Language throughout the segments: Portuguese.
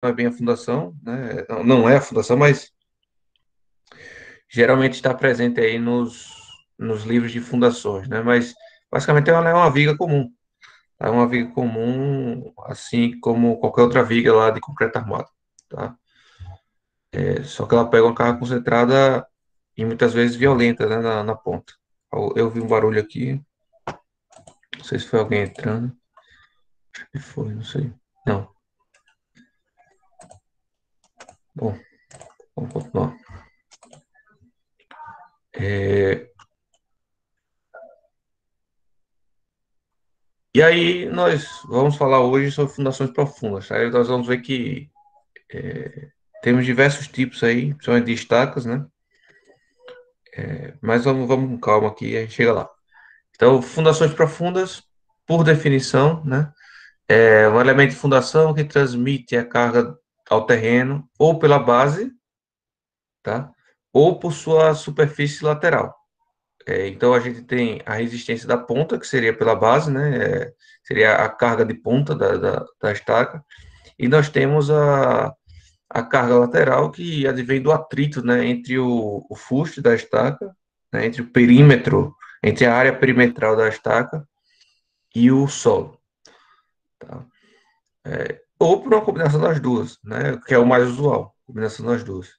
é bem a fundação, né? Não é a fundação, mas geralmente está presente aí nos livros de fundações, né? Mas basicamente ela é uma viga comum, tá? É uma viga comum, assim como qualquer outra viga lá de concreto armado, tá? Só que ela pega uma carga concentrada e muitas vezes violenta, né, na ponta. Eu vi um barulho aqui, não sei se foi alguém entrando, acho que foi, não sei. Não, bom, vamos continuar. É, e aí nós vamos falar hoje sobre fundações profundas. Aí nós vamos ver que temos diversos tipos aí, principalmente de estacas, né? Mas vamos com calma aqui, a gente chega lá. Então, fundações profundas, por definição, né? É um elemento de fundação que transmite a carga ao terreno ou pela base, tá? Ou por sua superfície lateral. Então, a gente tem a resistência da ponta, que seria pela base, né? Seria a carga de ponta da estaca. E nós temos a carga lateral, que advém do atrito, né? Entre o fuste da estaca, né, entre o perímetro, entre a área perimetral da estaca e o solo, tá? Ou por uma combinação das duas, né? Que é o mais usual, combinação das duas.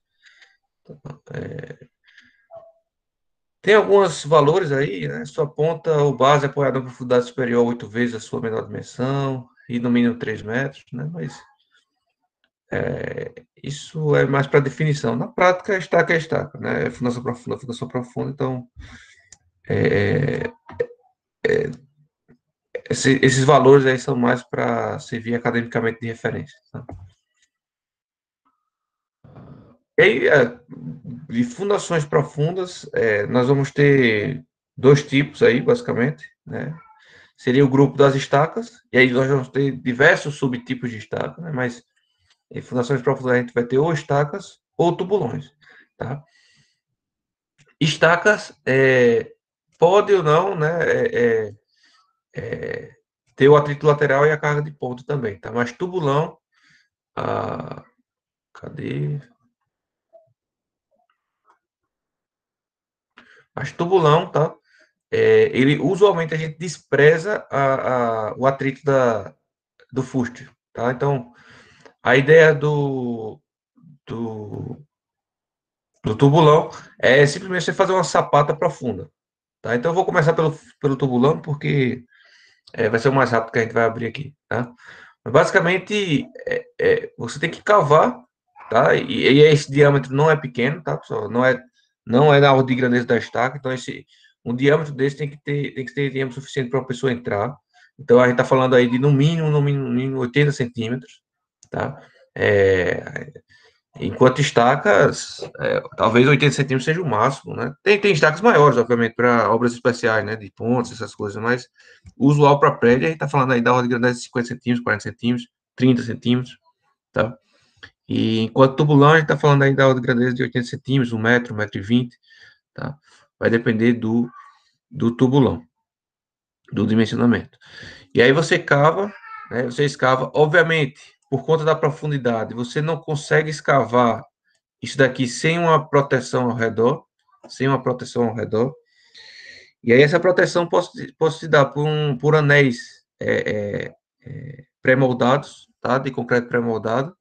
Tem alguns valores aí, né? Sua ponta ou base apoiada em profundidade superior a 8 vezes a sua menor dimensão e no mínimo 3 metros, né? Mas isso é mais para definição. Na prática, estaca é estaca, né? Fundação profunda, então esses valores aí são mais para servir academicamente de referência, tá? E aí, de fundações profundas, nós vamos ter dois tipos aí, basicamente, né? Seria o grupo das estacas, e aí nós vamos ter diversos subtipos de estaca, né? Mas em fundações profundas a gente vai ter ou estacas ou tubulões, tá? Estacas, pode ou não, né? Ter o atrito lateral e a carga de ponto também, tá? Mas tubulão, a, cadê? Mas tubulão, tá? Ele usualmente a gente despreza o atrito do fuste, tá? Então, a ideia do, do tubulão é simplesmente você fazer uma sapata profunda, tá? Então, eu vou começar pelo tubulão, porque vai ser o mais rápido que a gente vai abrir aqui, tá? Mas, basicamente, você tem que cavar, tá? E esse diâmetro não é pequeno, tá, pessoal? Não é da ordem de grandeza da estaca, então um diâmetro desse tem que ter tempo suficiente para uma pessoa entrar. Então, a gente está falando aí de no mínimo 80 centímetros, tá? É, enquanto estacas, talvez 80 centímetros seja o máximo, né? Tem estacas maiores, obviamente, para obras especiais, né? De pontes, essas coisas, mas o usual para prédio, a gente está falando aí da ordem de grandeza de 50 centímetros, 40 centímetros, 30 centímetros, tá? E enquanto tubulão, a gente está falando aí da ordem de grandeza de 80 centímetros, 1 metro e 20, tá? Vai depender do tubulão, do dimensionamento. E aí você cava, né? Você escava, obviamente, por conta da profundidade, você não consegue escavar isso daqui sem uma proteção ao redor, sem uma proteção ao redor. E aí essa proteção posso te dar por anéis pré-moldados, tá? De concreto pré-moldado.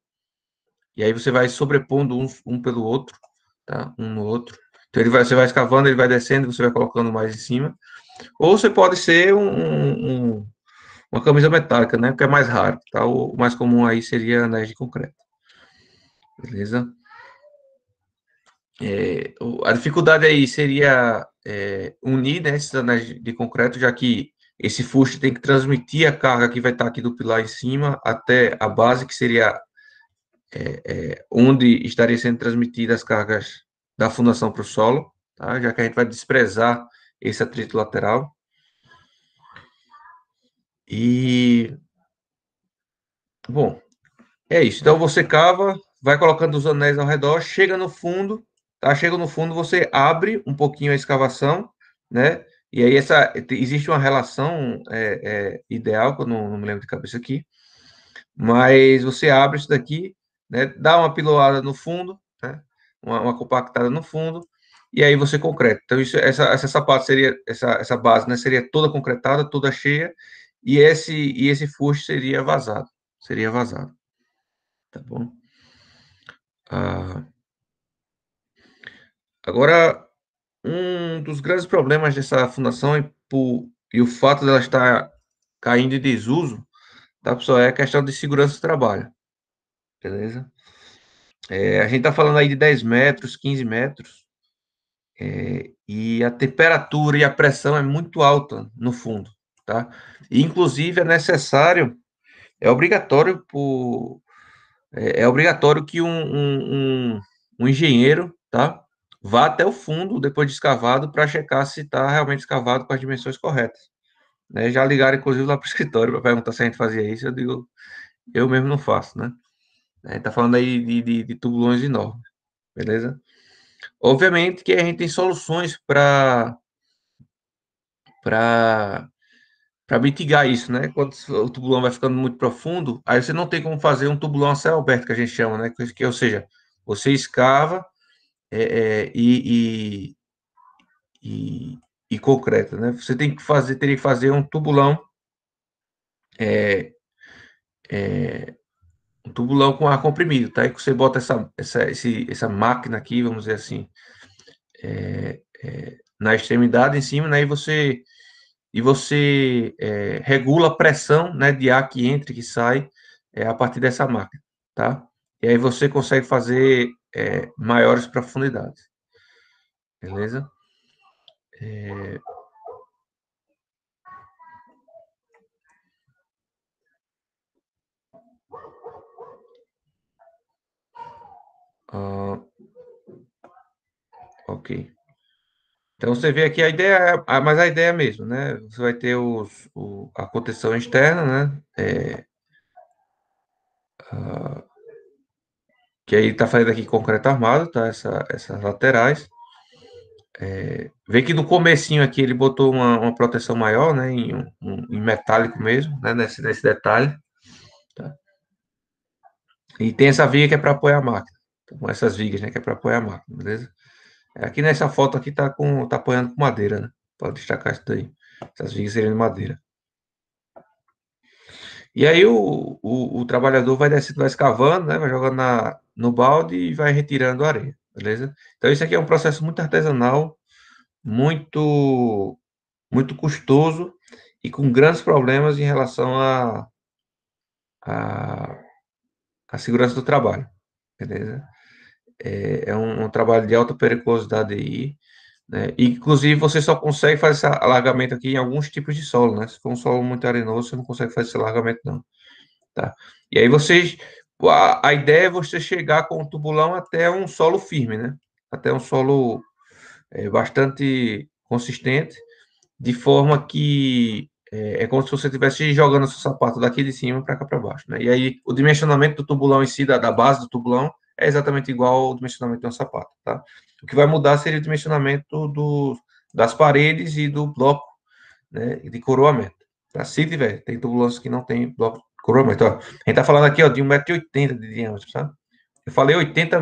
E aí você vai sobrepondo um pelo outro, tá? Um no outro. Então você vai escavando, ele vai descendo, você vai colocando mais em cima. Ou você pode ser uma camisa metálica, né? Que é mais raro, tá? O mais comum aí seria anéis de concreto, beleza? A dificuldade aí seria unir, né, esses anéis de concreto, já que esse fuste tem que transmitir a carga que vai estar aqui do pilar em cima até a base, que seria onde estaria sendo transmitidas as cargas da fundação para o solo, tá? Já que a gente vai desprezar esse atrito lateral. E, bom, é isso. Então você cava, vai colocando os anéis ao redor, chega no fundo, tá? Chega no fundo, você abre um pouquinho a escavação, né? E aí existe uma relação ideal, que eu não me lembro de cabeça aqui, mas você abre isso daqui né? Dá uma piloada no fundo, né? Uma compactada no fundo, e aí você concreta. Então, essa sapata seria, essa base, né, seria toda concretada, toda cheia, e esse fuste seria vazado, tá bom? Ah, agora, um dos grandes problemas dessa fundação e o fato dela estar caindo em desuso, tá, pessoal, é a questão de segurança do trabalho, beleza? A gente está falando aí de 10 metros, 15 metros, e a temperatura e a pressão é muito alta no fundo, tá? E, inclusive, é obrigatório é obrigatório que um engenheiro, tá? Vá até o fundo depois de escavado para checar se está realmente escavado com as dimensões corretas, né? Já ligaram, inclusive, lá para o escritório para perguntar se a gente fazia isso. Eu digo, eu mesmo não faço, né? A gente tá falando aí de tubulões enormes, beleza? Obviamente que a gente tem soluções para para mitigar isso, né? Quando o tubulão vai ficando muito profundo, aí você não tem como fazer um tubulão a céu aberto, que a gente chama, né? Ou seja, você escava e, e, e concreta, né? Você teria que fazer é, um tubulão com ar comprimido, tá? Aí que você bota essa máquina aqui, vamos dizer assim, na extremidade em cima, né? E você regula a pressão, né, de ar que entra e que sai a partir dessa máquina, tá? E aí você consegue fazer maiores profundidades, beleza? Ah, ok. Então você vê aqui a ideia, mas a ideia é mesmo, né? Você vai ter a contenção externa, né? Que aí tá fazendo aqui concreto armado, tá? Essas laterais. Vê que no comecinho aqui ele botou uma proteção maior, né? Em metálico mesmo, né? Nesse detalhe. Tá? E tem essa viga que é para apoiar a máquina. Então, essas vigas, né? Que é para apoiar a máquina, beleza? Aqui nessa foto aqui tá apoiando com madeira, né? Pode destacar isso daí. Essas vigas seriam de madeira. E aí o trabalhador vai descendo, vai escavando, né? Vai jogando no balde e vai retirando a areia, beleza? Então isso aqui é um processo muito artesanal, muito muito custoso e com grandes problemas em relação à à segurança do trabalho, beleza? É um trabalho de alta periculosidade aí, né? E, inclusive, você só consegue fazer esse alargamento aqui em alguns tipos de solo, né? Se for um solo muito arenoso, você não consegue fazer esse alargamento, não, tá? E aí a ideia é você chegar com o tubulão até um solo firme, né? Até um solo bastante consistente, de forma que é como se você estivesse jogando seu sapato daqui de cima para cá para baixo, né? E aí o dimensionamento do tubulão em si, da base do tubulão, é exatamente igual ao dimensionamento de um sapato, tá? O que vai mudar seria o dimensionamento das paredes e do bloco, né, de coroamento. Tá? Se tiver, tem tubulões que não tem bloco de coroamento. Ó, a gente tá falando aqui, ó, de 1,80 m de diâmetro, sabe? Eu falei 80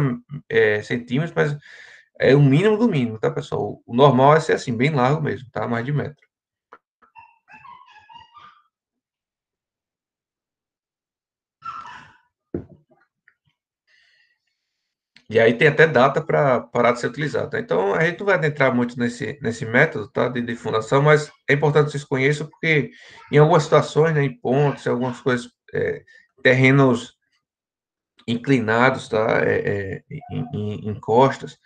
centímetros, mas é o mínimo do mínimo, tá, pessoal? O normal é ser assim, bem largo mesmo, tá? Mais de metro. E aí tem até data para parar de ser utilizado, tá? Então, a gente não vai adentrar muito nesse método, tá? De fundação, mas é importante que vocês conheçam, porque em algumas situações, né, em pontos, em algumas coisas, terrenos inclinados, tá? Em costas,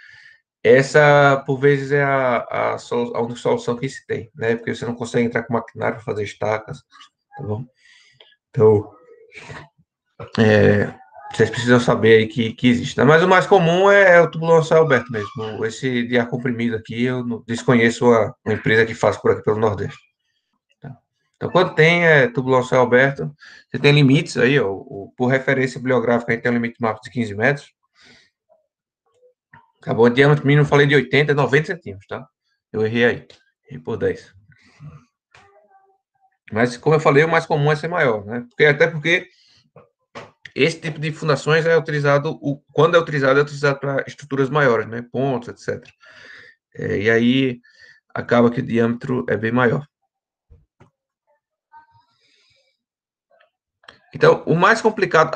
essa, por vezes, é a única solução que se tem, né? Porque você não consegue entrar com maquinário para fazer estacas, tá bom? Então, vocês precisam saber aí que existe, né? Mas o mais comum é o tubulão a céu aberto mesmo. Esse de ar comprimido aqui, eu desconheço uma empresa que faz por aqui pelo Nordeste. Tá? Então, quando tem tubulão a céu aberto, você tem limites aí, ó, por referência bibliográfica, a gente tem um limite máximo de 15 metros. Acabou de diâmetro mínimo, falei de 80, 90 centímetros, tá? Eu errei aí. Errei por 10. Mas, como eu falei, o mais comum é ser maior, né? Até porque Esse tipo de fundações é utilizado, quando é utilizado para estruturas maiores, né? Pontos, etc. E aí acaba que o diâmetro é bem maior. Então, o mais complicado,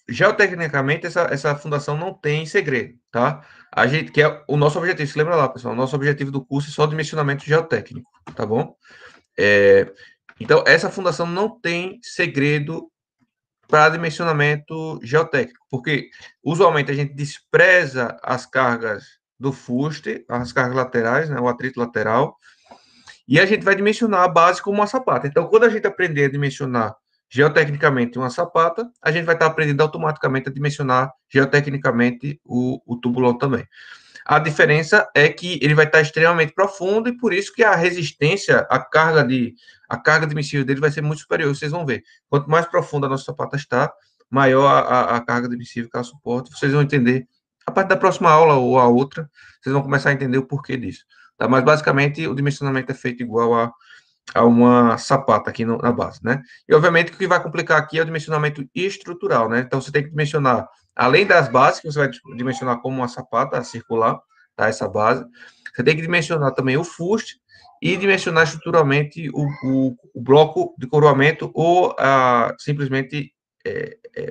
geotecnicamente, essa fundação não tem segredo, tá? A gente quer o nosso objetivo, se lembra lá, pessoal, o nosso objetivo do curso é só dimensionamento geotécnico, tá bom? Então, essa fundação não tem segredo para dimensionamento geotécnico, porque usualmente a gente despreza as cargas do fuste, as cargas laterais, né, o atrito lateral, e a gente vai dimensionar a base como uma sapata. Então, quando a gente aprender a dimensionar geotecnicamente uma sapata, a gente vai estar aprendendo automaticamente a dimensionar geotecnicamente o tubulão também. A diferença é que ele vai estar extremamente profundo e por isso que a resistência, a carga admissível dele vai ser muito superior, vocês vão ver. Quanto mais profunda a nossa sapata está, maior a carga admissível que ela suporta. Vocês vão entender a partir da próxima aula ou a outra, vocês vão começar a entender o porquê disso. Tá? Mas basicamente o dimensionamento é feito igual a uma sapata aqui na base, né? E obviamente o que vai complicar aqui é o dimensionamento estrutural, né? Então você tem que dimensionar, além das bases, que você vai dimensionar como uma sapata circular, tá? Essa base, você tem que dimensionar também o fuste e dimensionar estruturalmente o bloco de coroamento ou simplesmente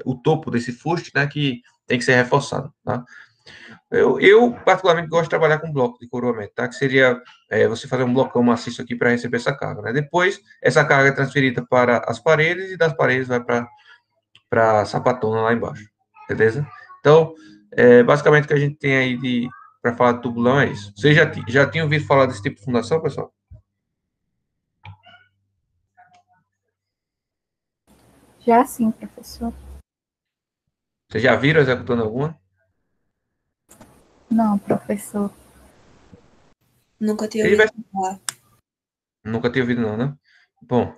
o topo desse fuste, né? Que tem que ser reforçado, tá? Eu, particularmente gosto de trabalhar com bloco de coroamento, tá? Que seria você fazer um blocão maciço aqui para receber essa carga, né? Depois, essa carga é transferida para as paredes e das paredes vai para a sapatona lá embaixo, beleza? Então, basicamente o que a gente tem aí para falar de tubulão é isso. Vocês já tinham ouvido falar desse tipo de fundação, pessoal? Já sim, professor. Vocês já viram executando alguma? Não, professor. Nunca tinha Ele vai... ouvido falar. Nunca tinha ouvido não, né? Bom,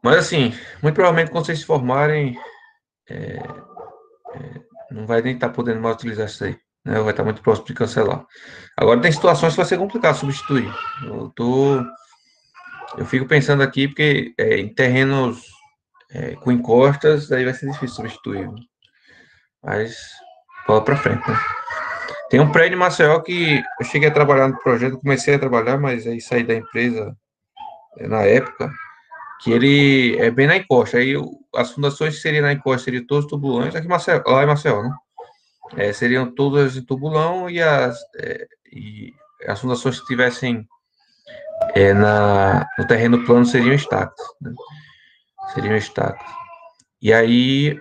mas assim, muito provavelmente quando vocês se formarem, não vai nem estar podendo mais utilizar isso aí, né? Vai estar muito próximo de cancelar. Agora tem situações que vai ser complicado substituir. Eu fico pensando aqui porque em terrenos com encostas, aí vai ser difícil substituir. Mas bola para frente, né? Tem um prédio em Maceió que eu cheguei a trabalhar no projeto, comecei a trabalhar, mas aí saí da empresa na época, que ele é bem na encosta. Aí as fundações que seriam na encosta seriam todos tubulões, aqui em Maceió, lá em Maceió, né? Seriam todas de tubulão e as fundações que tivessem no terreno plano seriam estacas, né? Seriam estacas. E aí,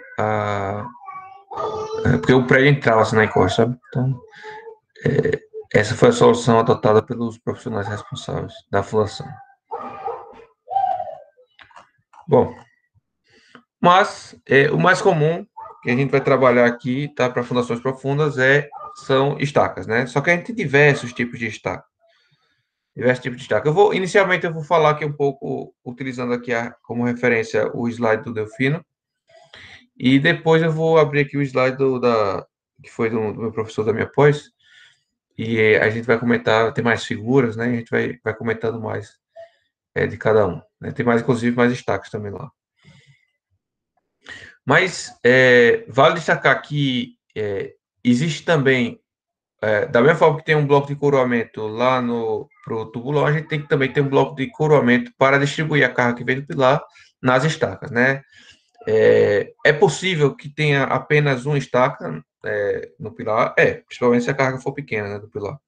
porque o prédio entrava assim na encosta, sabe? Então, essa foi a solução adotada pelos profissionais responsáveis da fundação. Bom, mas o mais comum que a gente vai trabalhar aqui, tá, para fundações profundas são estacas, né? Só que a gente tem diversos tipos de estaca. Diversos tipos de estaca. Inicialmente eu vou falar aqui um pouco, utilizando aqui como referência o slide do Delfino, e depois eu vou abrir aqui o slide que foi do meu professor da minha pós, e a gente vai comentar, tem mais figuras, né? E a gente vai comentando mais de cada um, né? Tem mais, inclusive, mais destaques também lá. Mas vale destacar que existe também, da mesma forma que tem um bloco de coroamento lá para o tubulão, a gente tem que também ter um bloco de coroamento para distribuir a carga que vem do pilar nas estacas, né? É possível que tenha apenas uma estaca no pilar, principalmente se a carga for pequena, né, do pilar.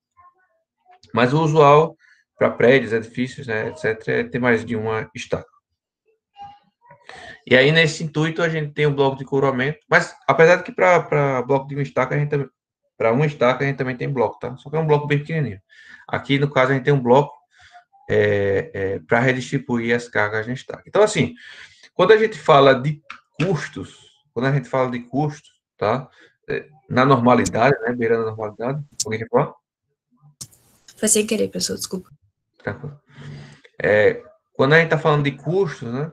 Mas o usual para prédios, edifícios, né, etc., é ter mais de uma estaca. E aí, nesse intuito, a gente tem o bloco de coroamento, mas apesar de que para bloco de uma estaca, para uma estaca, a gente também tem bloco, tá? Só que é um bloco bem pequenininho. Aqui, no caso, a gente tem um bloco para redistribuir as cargas na estaca. Então, assim, quando a gente fala de custos, tá? Na normalidade, né? Beirando a normalidade, alguém quer falar? Foi sem querer, pessoal, desculpa. Tranquilo. Quando a gente está falando de custos, né?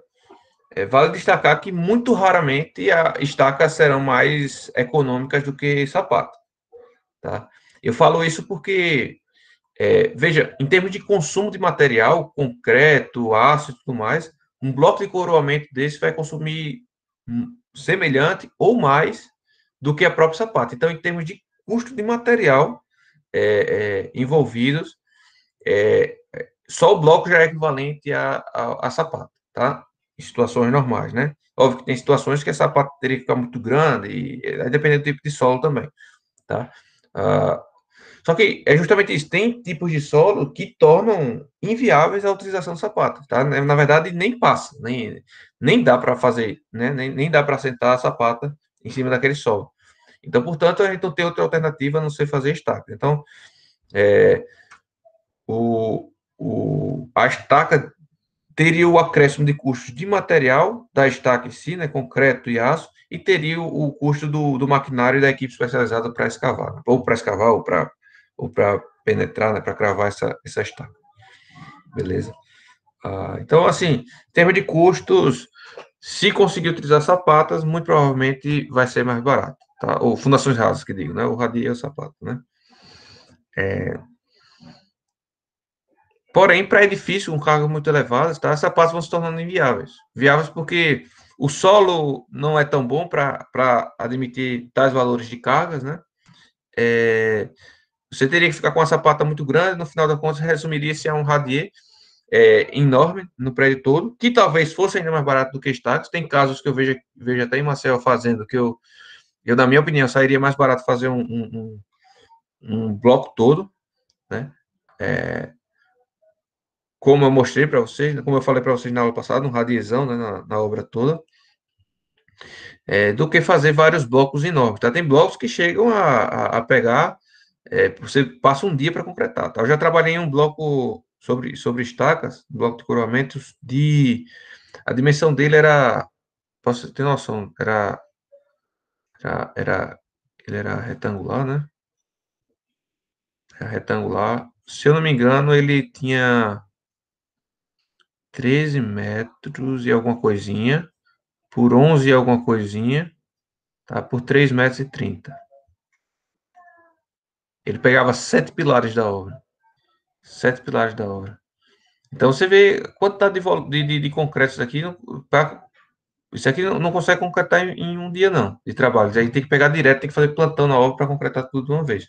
Vale destacar que muito raramente as estacas serão mais econômicas do que sapato, tá? Eu falo isso porque, veja, em termos de consumo de material, concreto, aço e tudo mais, um bloco de coroamento desse vai consumir semelhante ou mais do que a própria sapata. Então, em termos de custo de material envolvidos, só o bloco já é equivalente a sapata, tá? Em situações normais, né? Óbvio que tem situações que a sapata teria que ficar muito grande, e aí depende do tipo de solo também, tá? Só que é justamente isso, tem tipos de solo que tornam inviáveis a utilização do sapato, tá? Na verdade, nem passa, nem dá para fazer, né? Nem dá para sentar a sapata em cima daquele solo. Então, portanto, a gente não tem outra alternativa a não ser fazer estaca. Então, a estaca teria o acréscimo de custos de material da estaca em si, né? Concreto e aço, e teria o custo do maquinário e da equipe especializada para escavar, né? Ou para escavar, ou para penetrar, né, para cravar essa estaca. Beleza? Então, assim, em termos de custos, se conseguir utilizar sapatas, muito provavelmente vai ser mais barato, tá? Ou fundações rasas, que digo, né? O radia e o sapato, né? Porém, para edifício com cargas muito elevadas, tá? As sapatas vão se tornando inviáveis. Viáveis porque o solo não é tão bom para admitir tais valores de cargas, né? Você teria que ficar com uma sapata muito grande, no final das contas, resumiria-se a um radier enorme no prédio todo, que talvez fosse ainda mais barato do que estacas. Tem casos que eu vejo até em Maceió fazendo, que na minha opinião, sairia mais barato fazer um bloco todo, né? Como eu mostrei para vocês, como eu falei para vocês na aula passada, um radiezão, né, na obra toda, do que fazer vários blocos enormes, tá? Tem blocos que chegam a pegar, você passa um dia para concretar, tá? Eu já trabalhei em um bloco sobre estacas, um bloco de coroamentos, a dimensão dele era, posso ter noção, ele era retangular, né? Era retangular. Se eu não me engano, ele tinha 13 metros e alguma coisinha, por 11 e alguma coisinha, tá? Por 3,30 m. Ele pegava 7 pilares da obra. 7 pilares da obra. Então você vê a quantidade de concreto isso aqui. Isso aqui não consegue concretar em um dia, não, de trabalho. Aí tem que pegar direto, tem que fazer plantão na obra para concretar tudo de uma vez.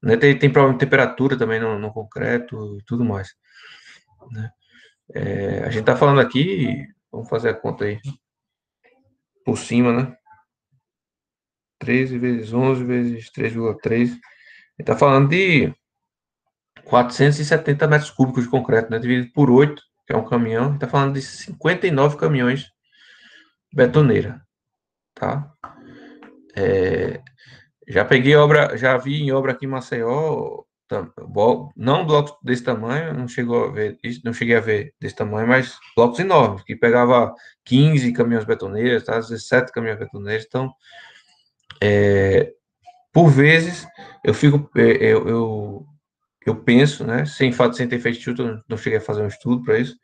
Né? Tem problema de temperatura também no concreto e tudo mais. Né? A gente está falando aqui, vamos fazer a conta aí, por cima, né? 13 vezes 11 vezes 3,3. Ele está falando de 470 metros cúbicos de concreto, né? Dividido por 8, que é um caminhão. Está falando de 59 caminhões betoneira, tá? Já peguei obra, já vi em obra aqui em Maceió, não blocos desse tamanho, não chegou a ver, não cheguei a ver desse tamanho, mas blocos enormes, que pegava 15 caminhões betoneiros, tá? 17 caminhões betoneiros. Então, por vezes, eu fico, eu penso, né, sem ter feito estudo, não cheguei a fazer um estudo para isso,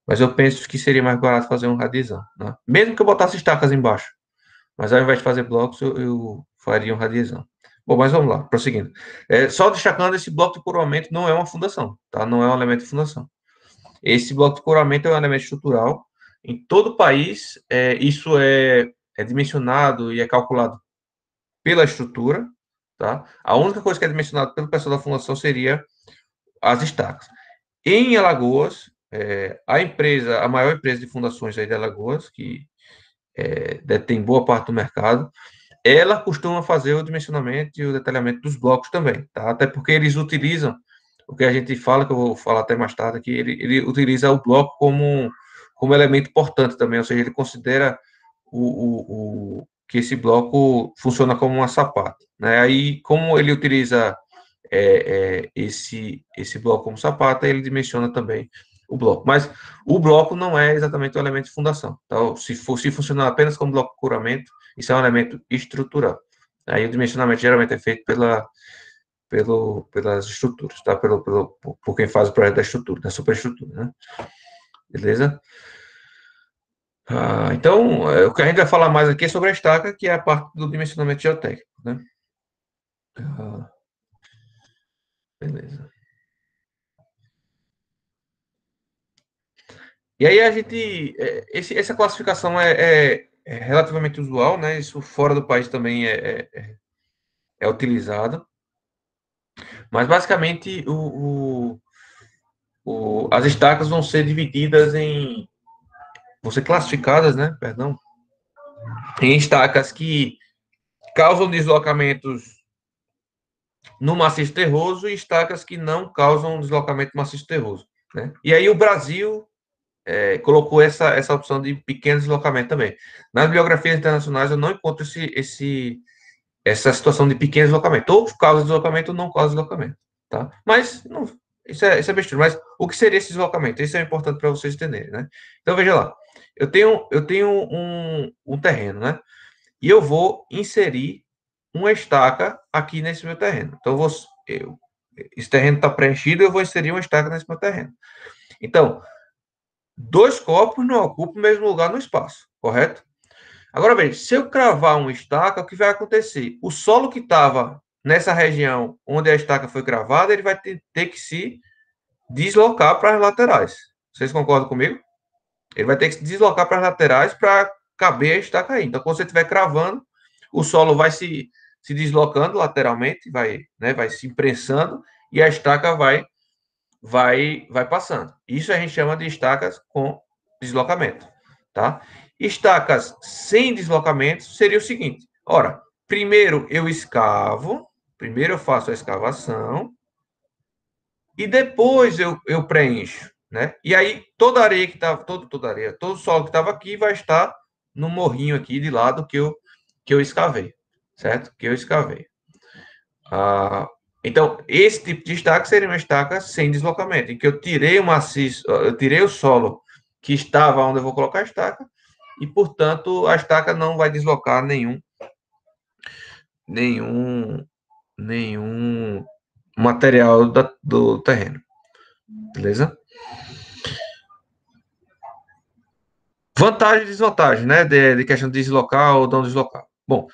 mas eu penso que seria mais barato fazer um radiezão, né? Mesmo que eu botasse estacas embaixo, mas ao invés de fazer blocos, eu faria um radiezão. Bom, mas vamos lá, prosseguindo. Só destacando, esse bloco de coroamento não é uma fundação, tá? Não é um elemento de fundação. Esse bloco de coroamento é um elemento estrutural. Em todo o país, isso é dimensionado e é calculado pela estrutura, tá? A única coisa que é dimensionada pelo pessoal da fundação seria as estacas. Em Alagoas, a maior empresa de fundações aí de Alagoas, que detém boa parte do mercado, ela costuma fazer o dimensionamento e o detalhamento dos blocos também, tá? Até porque eles utilizam o que a gente fala, que eu vou falar até mais tarde aqui, ele utiliza o bloco como elemento importante também, ou seja, ele considera que esse bloco funciona como uma sapata, né? Aí, como ele utiliza esse bloco como sapata, ele dimensiona também o bloco. Mas o bloco não é exatamente o elemento de fundação. Então, se funcionar apenas como bloco de curamento, isso é um elemento estrutural. Aí o dimensionamento geralmente é feito pelas estruturas, tá? Por quem faz o projeto da estrutura, da superestrutura, né? Beleza? Então, o que a gente vai falar mais aqui é sobre a estaca, que é a parte do dimensionamento geotécnico, né? Beleza. E aí a gente, essa classificação é relativamente usual, né? Isso fora do país também é utilizado. Mas basicamente as estacas vão ser divididas vão ser classificadas, né? Perdão, em estacas que causam deslocamentos no maciço terroso e estacas que não causam deslocamento no maciço terroso, né? E aí o Brasil colocou essa opção de pequeno deslocamento também. Nas biografias internacionais eu não encontro essa situação de pequeno deslocamento. Ou causa deslocamento ou não causa deslocamento, tá? Mas não, isso é besteira. Mas o que seria esse deslocamento? Isso é importante para vocês entenderem, né? Então veja lá, eu tenho um terreno, né? E eu vou inserir uma estaca aqui nesse meu terreno. Então esse terreno está preenchido, eu vou inserir uma estaca nesse meu terreno. Então, dois corpos não ocupam o mesmo lugar no espaço, correto? Agora, veja, se eu cravar uma estaca, o que vai acontecer? O solo que estava nessa região onde a estaca foi cravada, ele vai ter que se deslocar para as laterais. Vocês concordam comigo? Ele vai ter que se deslocar para as laterais para caber a estaca aí. Então, quando você estiver cravando, o solo vai se deslocando lateralmente, vai se imprensando e a estaca vai passando. Isso a gente chama de estacas com deslocamento, tá? Estacas sem deslocamento seria o seguinte: ora, primeiro eu faço a escavação e depois eu preencho, né? E aí toda a areia que estava, toda areia, todo o solo que estava aqui vai estar no morrinho aqui de lado que eu escavei, certo? Que eu escavei. Então, esse tipo de estaca seria uma estaca sem deslocamento, em que eu tirei eu tirei o solo que estava onde eu vou colocar a estaca, e, portanto, a estaca não vai deslocar nenhum, nenhum material do terreno. Beleza? Vantagem e desvantagem, né? De questão de deslocar ou não deslocar. Bom,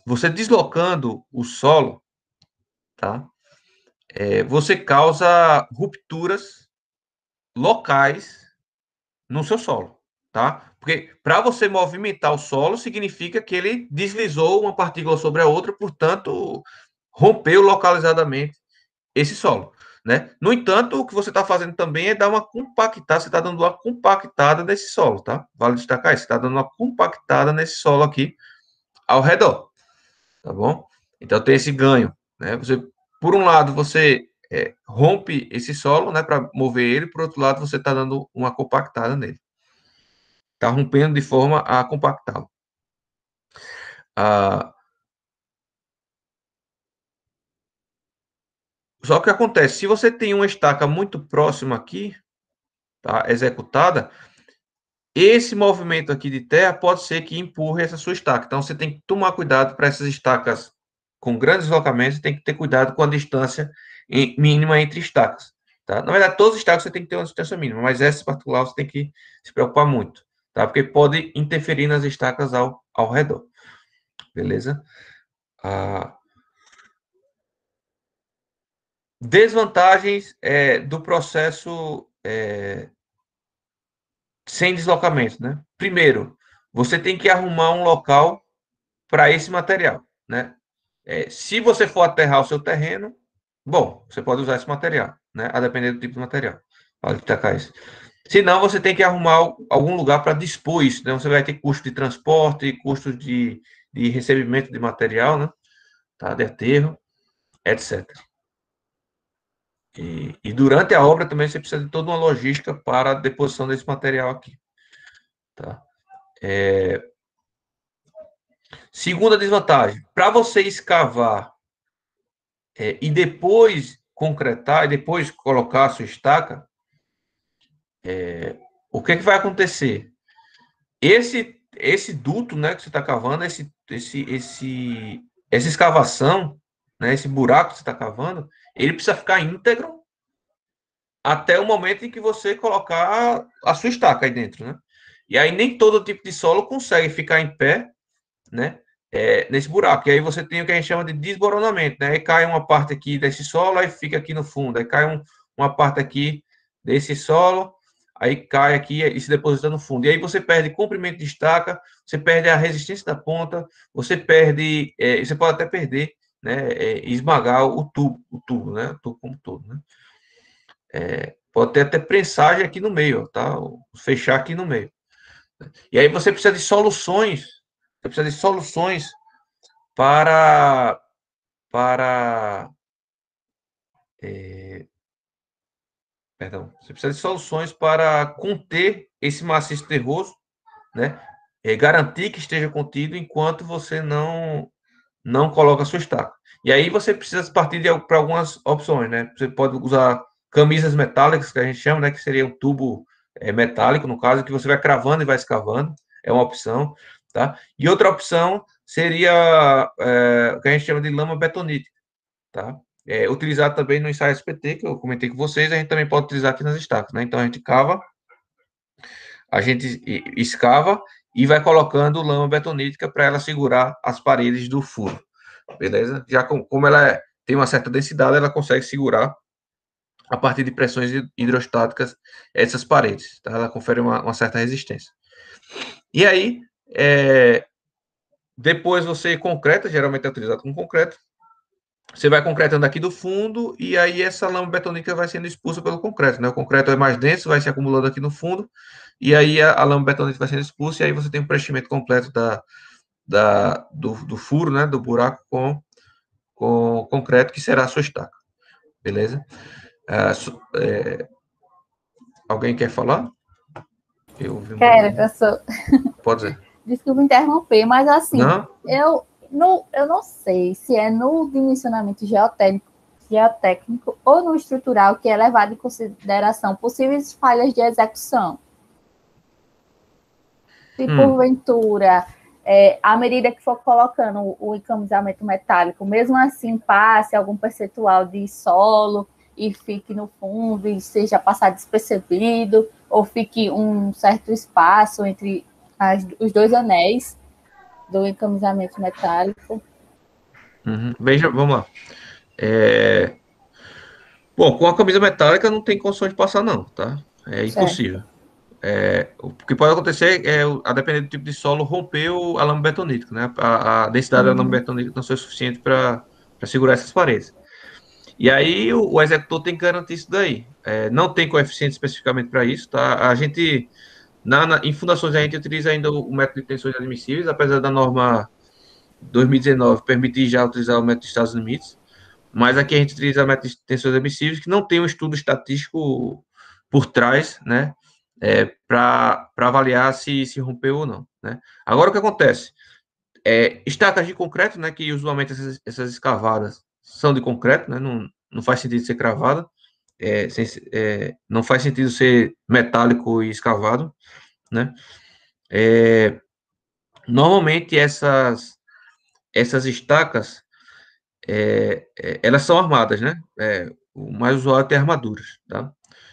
você deslocando o solo, tá? Você causa rupturas locais no seu solo, tá? Porque para você movimentar o solo significa que ele deslizou uma partícula sobre a outra, portanto, rompeu localizadamente esse solo, né? No entanto, o que você está fazendo também é dar uma compactada, você está dando uma compactada nesse solo, tá? Vale destacar isso, você está dando uma compactada nesse solo aqui ao redor, tá bom? Então tem esse ganho, né? Por um lado, você rompe esse solo, né, para mover ele, por outro lado, você está dando uma compactada nele. Está rompendo de forma a compactá-lo. Só que acontece, se você tem uma estaca muito próxima aqui, tá, executada, esse movimento aqui de terra pode ser que empurre essa sua estaca. Então, você tem que tomar cuidado para essas estacas com grandes deslocamentos, você tem que ter cuidado com a distância mínima entre estacas. Tá? Na verdade, todas as estacas você tem que ter uma distância mínima, mas essa particular você tem que se preocupar muito, tá? Porque pode interferir nas estacas ao redor. Beleza? Desvantagens do processo sem deslocamento, né? Primeiro, você tem que arrumar um local para esse material, né? Se você for aterrar o seu terreno, bom, você pode usar esse material, né? A depender do tipo de material. Pode destacar isso. Se não, você tem que arrumar algum lugar para dispor isso, né? Você vai ter custo de transporte, custos de recebimento de material, né? Tá? De aterro, etc. E durante a obra também você precisa de toda uma logística para a deposição desse material aqui. Tá? Segunda desvantagem, para você escavar e depois concretar, e depois colocar a sua estaca, o que vai acontecer? Esse duto, né, que você está cavando, essa escavação, né, esse buraco que você está cavando, ele precisa ficar íntegro até o momento em que você colocar a sua estaca aí dentro, né? E aí nem todo tipo de solo consegue ficar em pé, né? Nesse buraco. E aí você tem o que a gente chama de desmoronamento, né? Aí cai uma parte aqui desse solo, aí fica aqui no fundo. Aí cai uma parte aqui desse solo, aí cai aqui e se deposita no fundo. E aí você perde comprimento de estaca, você perde a resistência da ponta, você perde, você pode até perder, né, esmagar o tubo, né, o tubo como todo, né. Pode ter até prensagem aqui no meio, tá? Fechar aqui no meio. E aí você precisa de soluções, para perdão, você precisa de soluções para conter esse maciço terroso, né? Garantir que esteja contido enquanto você não coloca a sua estaca. E aí você precisa partir para algumas opções, né? Você pode usar camisas metálicas, que a gente chama, né? Que seria um tubo metálico, no caso, que você vai cravando e vai escavando. É uma opção, tá? E outra opção seria o que a gente chama de lama betonítica, tá? Utilizado também no ensaio SPT, que eu comentei com vocês, a gente também pode utilizar aqui nas estacas, né? Então a gente cava, a gente escava e vai colocando lama betonítica para ela segurar as paredes do furo, beleza? Já como ela tem uma certa densidade, ela consegue segurar a partir de pressões hidrostáticas essas paredes, tá? Ela confere uma certa resistência. E aí, depois você concreta, geralmente é utilizado com concreto, você vai concretando aqui do fundo e aí essa lama betonítica vai sendo expulsa pelo concreto, né? O concreto é mais denso, vai se acumulando aqui no fundo e aí a lama betonítica vai sendo expulsa e aí você tem um preenchimento completo do furo, né? Do buraco com concreto que será a sua estaca, beleza? Alguém quer falar? Eu ouvi Quero, professor. Pode dizer. Desculpa interromper, mas assim, Não? eu não sei se é no dimensionamento geotécnico ou no estrutural que é levado em consideração possíveis falhas de execução. Se porventura, à medida que for colocando o encamisamento metálico, mesmo assim passe algum percentual de solo e fique no fundo e seja passado despercebido, ou fique um certo espaço entre os dois anéis do encamisamento metálico. Veja, vamos lá. Bom, com a camisa metálica não tem condição de passar, não, tá? É impossível. O que pode acontecer é, a depender do tipo de solo, romper a lama betonítica, né? A densidade da lama betonítica não ser suficiente para segurar essas paredes. E aí o executor tem que garantir isso daí. Não tem coeficiente especificamente para isso, tá? A gente, em fundações, a gente utiliza ainda o método de tensões admissíveis, apesar da norma 2019 permitir já utilizar o método de estados limites. Mas aqui a gente utiliza método de tensões admissíveis, que não tem um estudo estatístico por trás, né? Para avaliar se rompeu ou não, né? Agora, o que acontece? Estacas de concreto, né? Que usualmente essas escavadas são de concreto, né? Não faz sentido ser cravada, não faz sentido ser metálico e escavado, né? Normalmente essas estacas elas são armadas, né? O mais usual é ter armaduras, tá?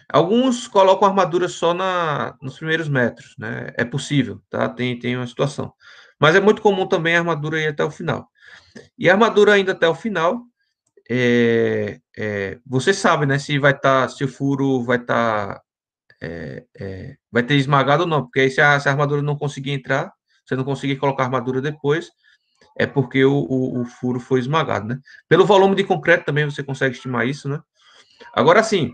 Alguns colocam armadura só nos primeiros metros, né? É possível, tá? Tem uma situação. Mas é muito comum também a armadura ir até o final. E a armadura indo até o final, você sabe, né? Se o furo vai ter esmagado ou não, porque aí se a armadura não conseguir entrar, você não conseguir colocar a armadura depois, é porque o furo foi esmagado, né? Pelo volume de concreto também você consegue estimar isso, né? Agora, sim,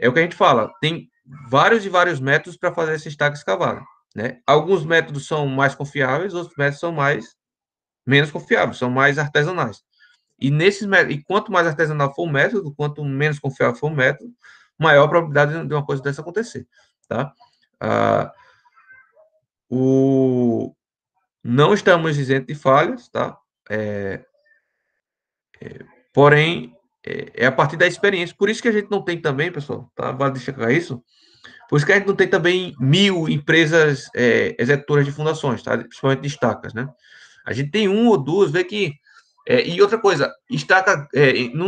o que a gente fala, tem vários e vários métodos para fazer essa estaca escavada, né? Alguns métodos são mais confiáveis, outros métodos são menos confiáveis, são mais artesanais. E quanto mais artesanal for o método, quanto menos confiável for o método, maior a probabilidade de uma coisa dessa acontecer, tá? Não estamos isentos de falhas, tá? Porém, a partir da experiência. Por isso que a gente não tem também, pessoal, tá? Vale destacar isso. Por isso que a gente não tem também 1000 empresas executoras de fundações, tá? Principalmente de estacas, né? A gente tem uma ou duas, vê que. E outra coisa, estaca.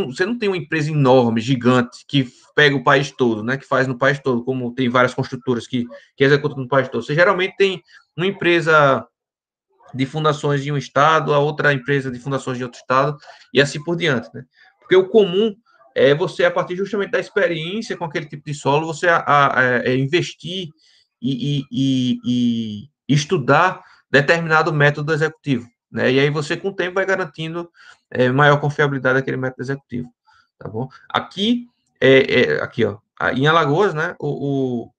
Você não tem uma empresa enorme, gigante, que pega o país todo, né? Que faz no país todo, como tem várias construtoras que executam no país todo. Você geralmente tem uma empresa de fundações de um estado, a outra empresa de fundações de outro estado, e assim por diante, né? Porque o comum é você, a partir justamente da experiência com aquele tipo de solo, você investir e estudar determinado método executivo, né? E aí você, com o tempo, vai garantindo maior confiabilidade daquele método executivo, tá bom? Aqui, ó, em Alagoas, né,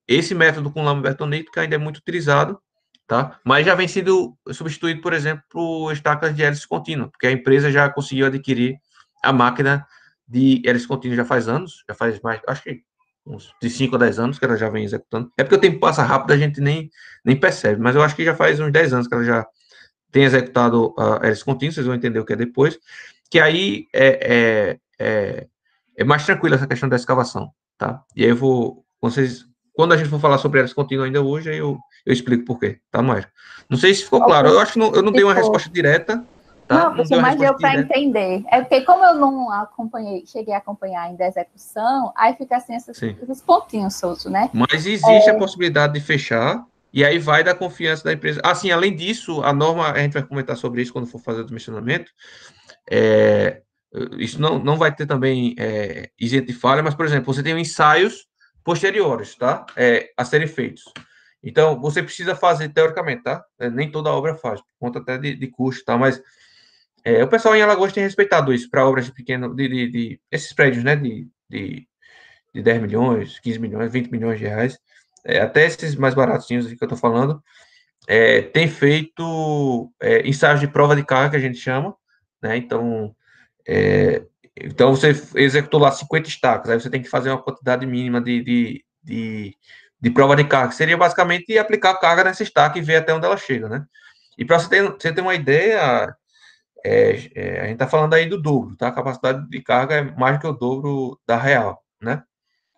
esse método com lama bentonite que ainda é muito utilizado, tá? Mas já vem sendo substituído, por exemplo, por estacas de hélice contínua, porque a empresa já conseguiu adquirir a máquina de hélice contínua já faz anos, já faz mais, acho que uns de 5 a 10 anos que ela já vem executando. É porque o tempo passa rápido, a gente nem percebe, mas eu acho que já faz uns 10 anos que ela já tem executado a hélice contínua, vocês vão entender o que é depois, que aí é mais tranquilo essa questão da escavação, tá? E aí eu vou, quando a gente for falar sobre hélice contínua ainda hoje, aí eu explico por quê, tá, Maíra? Não sei se ficou claro, eu acho que eu não dei uma resposta direta, tá? Não, professor, mas deu para entender. É porque como eu não cheguei a acompanhar ainda a execução, aí fica assim esses pontinhos soltos, né? Mas existe a possibilidade de fechar, e aí vai da confiança da empresa. Assim, além disso, a norma, a gente vai comentar sobre isso quando for fazer o dimensionamento, isso não vai ter também isento de falha, mas, por exemplo, você tem ensaios posteriores, tá? A serem feitos. Então, você precisa fazer, teoricamente, tá? Nem toda obra faz, por conta até de custo, tá? Mas o pessoal em Alagoas tem respeitado isso para obras de pequeno, esses prédios, né? De 10 milhões, 15 milhões, 20 milhões de reais, até esses mais baratinhos que eu estou falando, tem feito ensaios de prova de carga, que a gente chama, né? Então você executou lá 50 estacas, aí você tem que fazer uma quantidade mínima de prova de carga, que seria basicamente aplicar a carga nessa estaca e ver até onde ela chega, né? E para você ter uma ideia, a gente está falando aí do dobro, tá? A capacidade de carga é mais do que o dobro da real, né?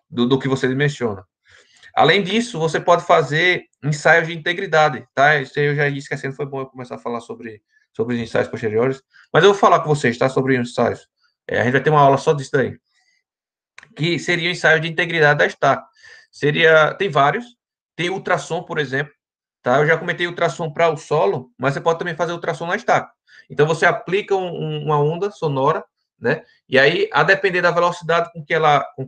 Do que você dimensiona. Além disso, você pode fazer ensaios de integridade, tá? Isso aí eu já ia esquecendo, foi bom eu começar a falar sobre os ensaios posteriores, mas eu vou falar com vocês, tá? Sobre os ensaios. A gente vai ter uma aula só disso daí, que seria o ensaio de integridade da estaca. Tem vários, tem ultrassom, por exemplo, tá? Eu já comentei ultrassom para o solo, mas você pode também fazer ultrassom na estaca. Então, você aplica uma onda sonora, né? E aí, a depender da velocidade com que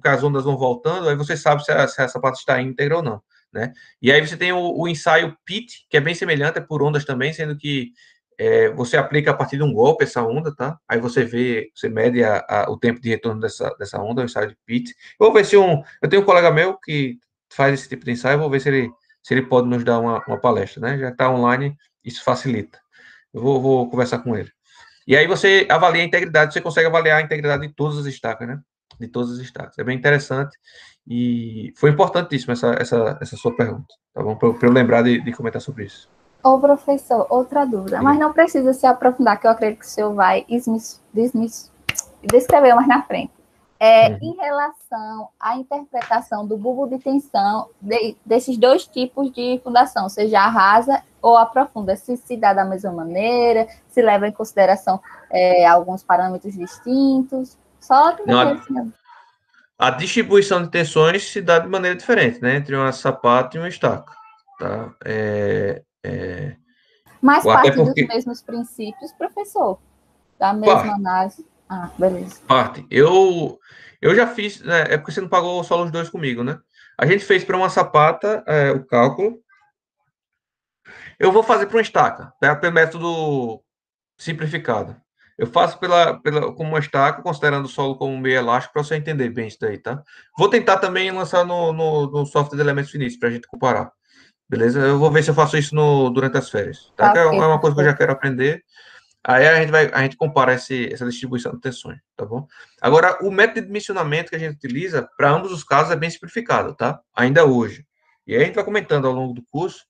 as ondas vão voltando, aí você sabe se essa parte está íntegra ou não, né? E aí você tem o ensaio PIT, que é bem semelhante, é por ondas também, sendo que você aplica a partir de um golpe essa onda, tá? Aí você mede o tempo de retorno dessa onda, o ensaio de PIT. Eu vou ver eu tenho um colega meu que faz esse tipo de ensaio, vou ver se ele pode nos dar uma palestra, né? Já está online, isso facilita. Eu vou conversar com ele. E aí você avalia a integridade, você consegue avaliar a integridade de todas as estacas, né? De todas as estacas. É bem interessante e foi importantíssimo essa sua pergunta, tá bom? Para eu lembrar de comentar sobre isso. Ô, professor, outra dúvida, mas não precisa se aprofundar, que eu acredito que o senhor vai descrever mais na frente. Em relação à interpretação do bulbo de tensão desses dois tipos de fundação, seja a rasa ou a profunda, se dá da mesma maneira, se leva em consideração alguns parâmetros distintos, só a distribuição de tensões se dá de maneira diferente, né, entre uma sapata e uma estaca, tá? Mas parte dos mesmos princípios, professor, da mesma análise. Ah, beleza. Parte. Eu já fiz, né, é porque você não pagou só os dois comigo, né? A gente fez para uma sapata o cálculo. Eu vou fazer para uma estaca, pelo método simplificado. Eu faço como uma estaca, considerando o solo como meio elástico, para você entender bem isso daí, tá? Vou tentar também lançar no software de elementos finitos, para a gente comparar. Beleza? Eu vou ver se eu faço isso durante as férias, tá? Que é uma coisa que eu já quero aprender. Aí a gente compara essa distribuição de tensões, tá bom? Agora, o método de dimensionamento que a gente utiliza, para ambos os casos, é bem simplificado, tá? Ainda hoje. E aí a gente vai comentando ao longo do curso,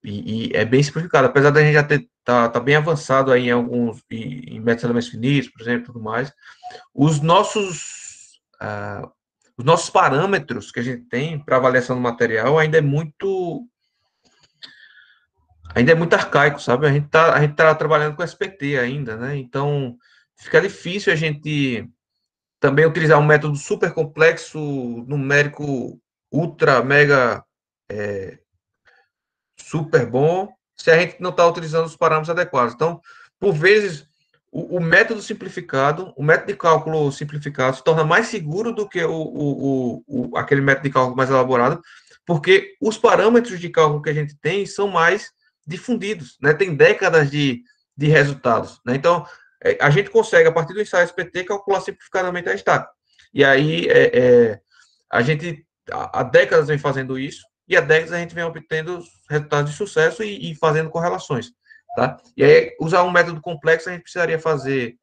e é bem simplificado, apesar da gente já tá bem avançado aí em métodos de elementos finitos, por exemplo, tudo mais. Os nossos parâmetros que a gente tem para avaliação do material ainda é muito arcaico, sabe? A gente tá trabalhando com SPT ainda, né? Então, fica difícil a gente também utilizar um método super complexo, numérico, ultra, mega, super bom, se a gente não está utilizando os parâmetros adequados. Então, por vezes, o método simplificado, o método de cálculo simplificado se torna mais seguro do que aquele método de cálculo mais elaborado, porque os parâmetros de cálculo que a gente tem são mais difundidos, né? Tem décadas de resultados, né? Então, a gente consegue, a partir do ensaio SPT, calcular simplificadamente a estaca. E aí, a gente, há décadas vem fazendo isso, e há décadas a gente vem obtendo resultados de sucesso e fazendo correlações. Tá? E aí, usar um método complexo, a gente precisaria fazer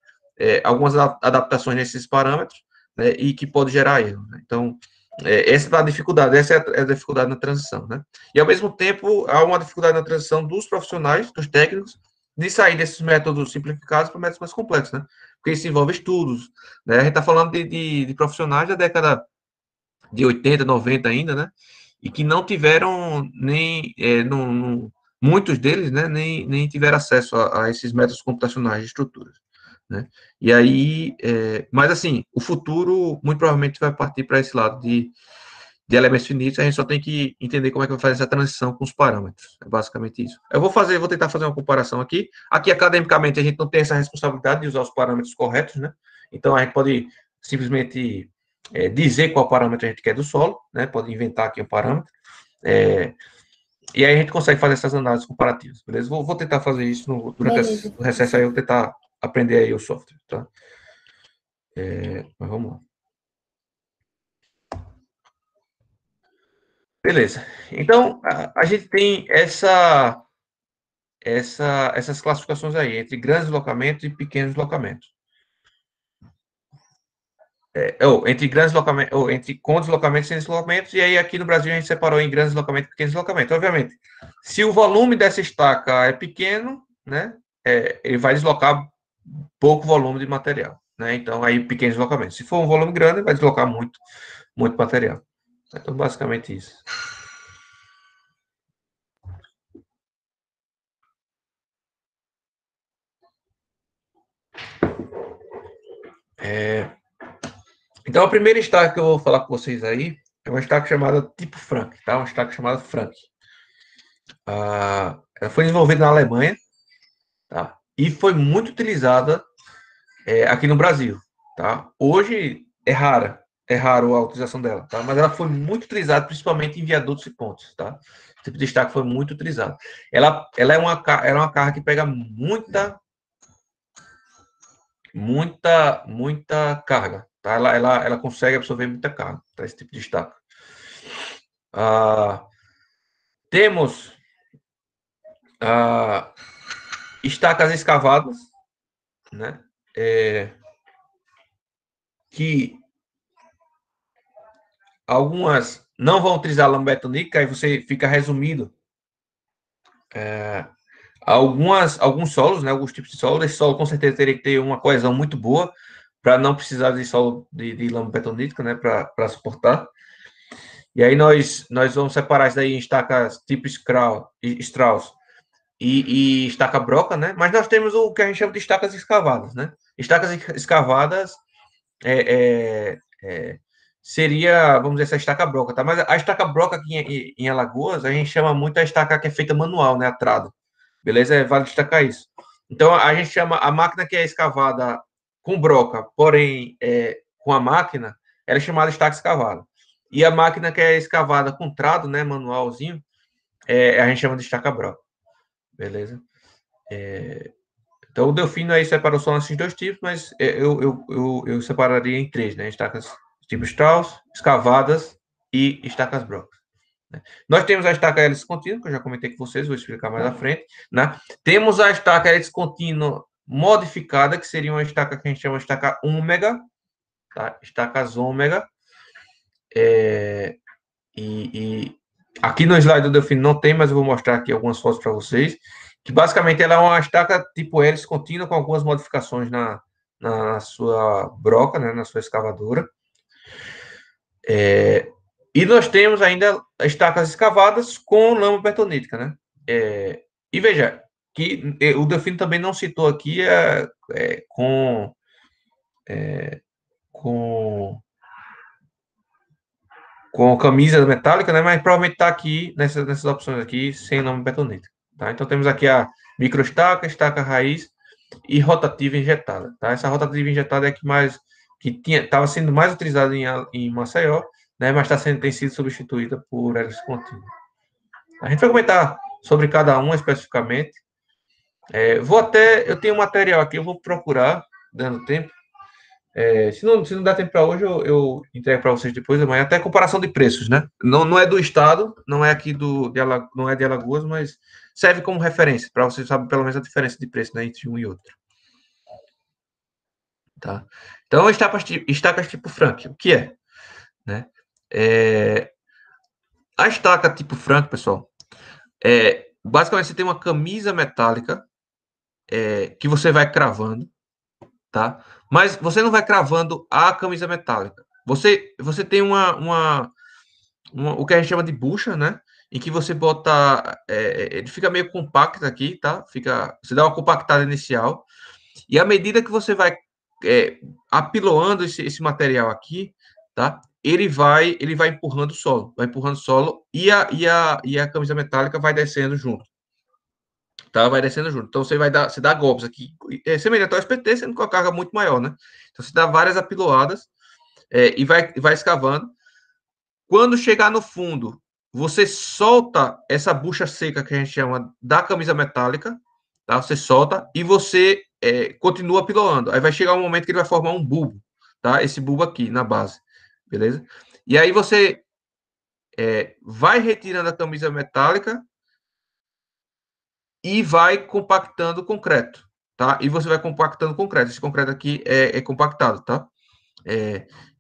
algumas adaptações nesses parâmetros, né, e que pode gerar erro. Né? Então, essa é a dificuldade, essa é a dificuldade na transição. Né? E, ao mesmo tempo, há uma dificuldade na transição dos profissionais, dos técnicos, de sair desses métodos simplificados para métodos mais complexos, né? Porque isso envolve estudos. Né? A gente está falando de profissionais da década de 80, 90 ainda, né? E que não tiveram nem, muitos deles, né, nem tiveram acesso a esses métodos computacionais de estruturas, né? E aí, mas assim, o futuro muito provavelmente vai partir para esse lado de elementos finitos, a gente só tem que entender como é que vai fazer essa transição com os parâmetros, é basicamente isso. Eu vou tentar fazer uma comparação aqui. Aqui, academicamente, a gente não tem essa responsabilidade de usar os parâmetros corretos, né? Então, a gente pode simplesmente dizer qual parâmetro a gente quer do solo, né? Pode inventar aqui um parâmetro, e aí a gente consegue fazer essas análises comparativas, beleza? Vou tentar fazer isso durante o recesso aí, eu vou tentar aprender aí o software, tá? Mas vamos lá. Beleza. Então, a gente tem essas classificações aí, entre grandes deslocamentos e pequenos deslocamentos. Entre grandes deslocamentos, ou entre com deslocamentos e sem deslocamentos, e aí aqui no Brasil a gente separou em grandes deslocamentos e pequenos deslocamentos. Obviamente, se o volume dessa estaca é pequeno, né, ele vai deslocar pouco volume de material, né? Então, aí pequenos deslocamentos. Se for um volume grande, vai deslocar muito, muito material. Então, basicamente isso. Então, a primeira estaca que eu vou falar com vocês aí é uma estaca chamada tipo Frank, tá? Uma estaca chamada Frank. Ela foi desenvolvida na Alemanha, tá? E foi muito utilizada aqui no Brasil, tá? Hoje é raro a utilização dela, tá? Mas ela foi muito utilizada, principalmente em viadutos e pontes, tá? O tipo de estaca foi muito utilizado. Ela é uma carga que pega muita carga, tá? Ela consegue absorver muita carga, tá? Esse tipo de estaca. Temos estacas escavadas, né? Que algumas não vão utilizar lama betonítica, aí você fica resumido alguns solos, né? Alguns tipos de solo. Esse solo com certeza teria que ter uma coesão muito boa para não precisar de solo de lama betonítica, né? Para suportar. E aí nós vamos separar isso daí em estacas tipo Strauss e estaca broca, né? Mas nós temos o que a gente chama de estacas escavadas, né? Estacas escavadas seria, vamos dizer, essa estaca broca, tá? Mas a estaca broca aqui em Alagoas, a gente chama muito a estaca que é feita manual, né? A trado. Beleza? Vale destacar isso. Então, a gente chama a máquina que é escavada com broca, porém, com a máquina, ela é chamada estaca escavada. E a máquina que é escavada com trado, né? Manualzinho, a gente chama de estaca broca. Beleza? Então, o Delfino aí separou só esses dois tipos, mas eu separaria em três, né? Estacas tipo Strauss, escavadas e estacas brocas. Né? Nós temos a estaca hélice contínua, que eu já comentei com vocês, vou explicar mais à frente. Né? Temos a estaca hélice contínua modificada, que seria uma estaca que a gente chama de estaca ômega, tá? Estacas ômega. E aqui no slide do Delfino não tem, mas eu vou mostrar aqui algumas fotos para vocês, que basicamente ela é uma estaca tipo hélice contínua com algumas modificações na sua broca, né, na sua escavadora. E nós temos ainda estacas escavadas com lama betonítica, né? E veja que o Delfino também não citou aqui com camisa metálica, né? Mas provavelmente está aqui nessas opções aqui sem lama betonítica, tá? Então temos aqui a microestaca, estaca raiz e rotativa injetada, tá? Essa rotativa injetada é que estava sendo mais utilizada em Maceió, né? Mas tem sido substituída por hélice contínua. A gente vai comentar sobre cada uma especificamente. Eu tenho um material aqui, eu vou procurar, dando tempo. Se não der tempo para hoje, eu entrego para vocês depois, amanhã, até comparação de preços, né? Não é do estado, não é aqui não é de Alagoas, mas serve como referência, para vocês saberem pelo menos a diferença de preço, né, entre um e outro. Tá? Então, estacas tipo Frank, o que é? Né? A estaca tipo Frank, pessoal, basicamente você tem uma camisa metálica que você vai cravando, tá? Mas você não vai cravando a camisa metálica. Você tem o que a gente chama de bucha, né? Em que você bota, ele fica meio compacto aqui, tá? Você dá uma compactada inicial e à medida que você vai apiloando esse material aqui, tá? Ele vai empurrando o solo e a camisa metálica vai descendo junto. Tá? Vai descendo junto. Então você dá golpes aqui. É semelhante ao SPT, sendo com a carga muito maior, né? Então você dá várias apiloadas e vai escavando. Quando chegar no fundo, você solta essa bucha seca que a gente chama da camisa metálica, tá? Você solta e você continua apiloando. Aí vai chegar um momento que ele vai formar um bulbo, tá? Esse bulbo aqui na base, beleza? E aí você vai retirando a camisa metálica e vai compactando o concreto, tá? E você vai compactando o concreto. Esse concreto aqui é compactado, tá?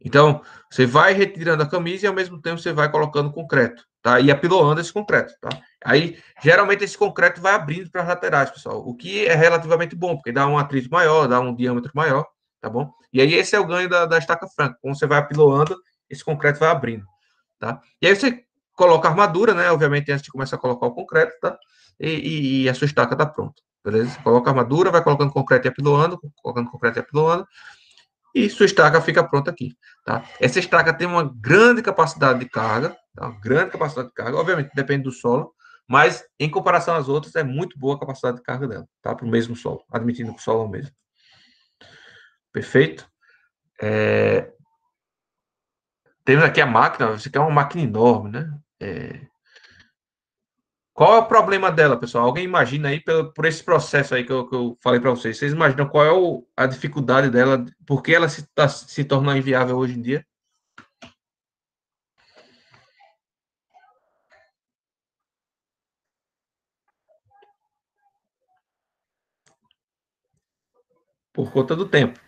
Então, você vai retirando a camisa e ao mesmo tempo você vai colocando concreto, tá? E apiloando esse concreto, tá? Aí, geralmente, esse concreto vai abrindo para as laterais, pessoal, o que é relativamente bom, porque dá um atrito maior, dá um diâmetro maior, tá bom? E aí, esse é o ganho da estaca franca. Quando você vai apiloando, esse concreto vai abrindo, tá? E aí, você coloca a armadura, né? Obviamente, antes de começar a colocar o concreto, tá? E a sua estaca tá pronta, beleza? Você coloca a armadura, vai colocando concreto e apiloando, colocando concreto e apiloando, e sua estaca fica pronta aqui, tá? Essa estaca tem uma grande capacidade de carga, tá? Uma grande capacidade de carga, obviamente depende do solo, mas em comparação às outras é muito boa a capacidade de carga dela, tá? Para o mesmo solo, admitindo que o solo é o mesmo. Perfeito? Temos aqui a máquina, você quer uma máquina enorme, né? Qual é o problema dela, pessoal? Alguém imagina aí, por esse processo aí que eu falei para vocês, vocês imaginam qual é a dificuldade dela, por que ela se tornou inviável hoje em dia? Por conta do tempo,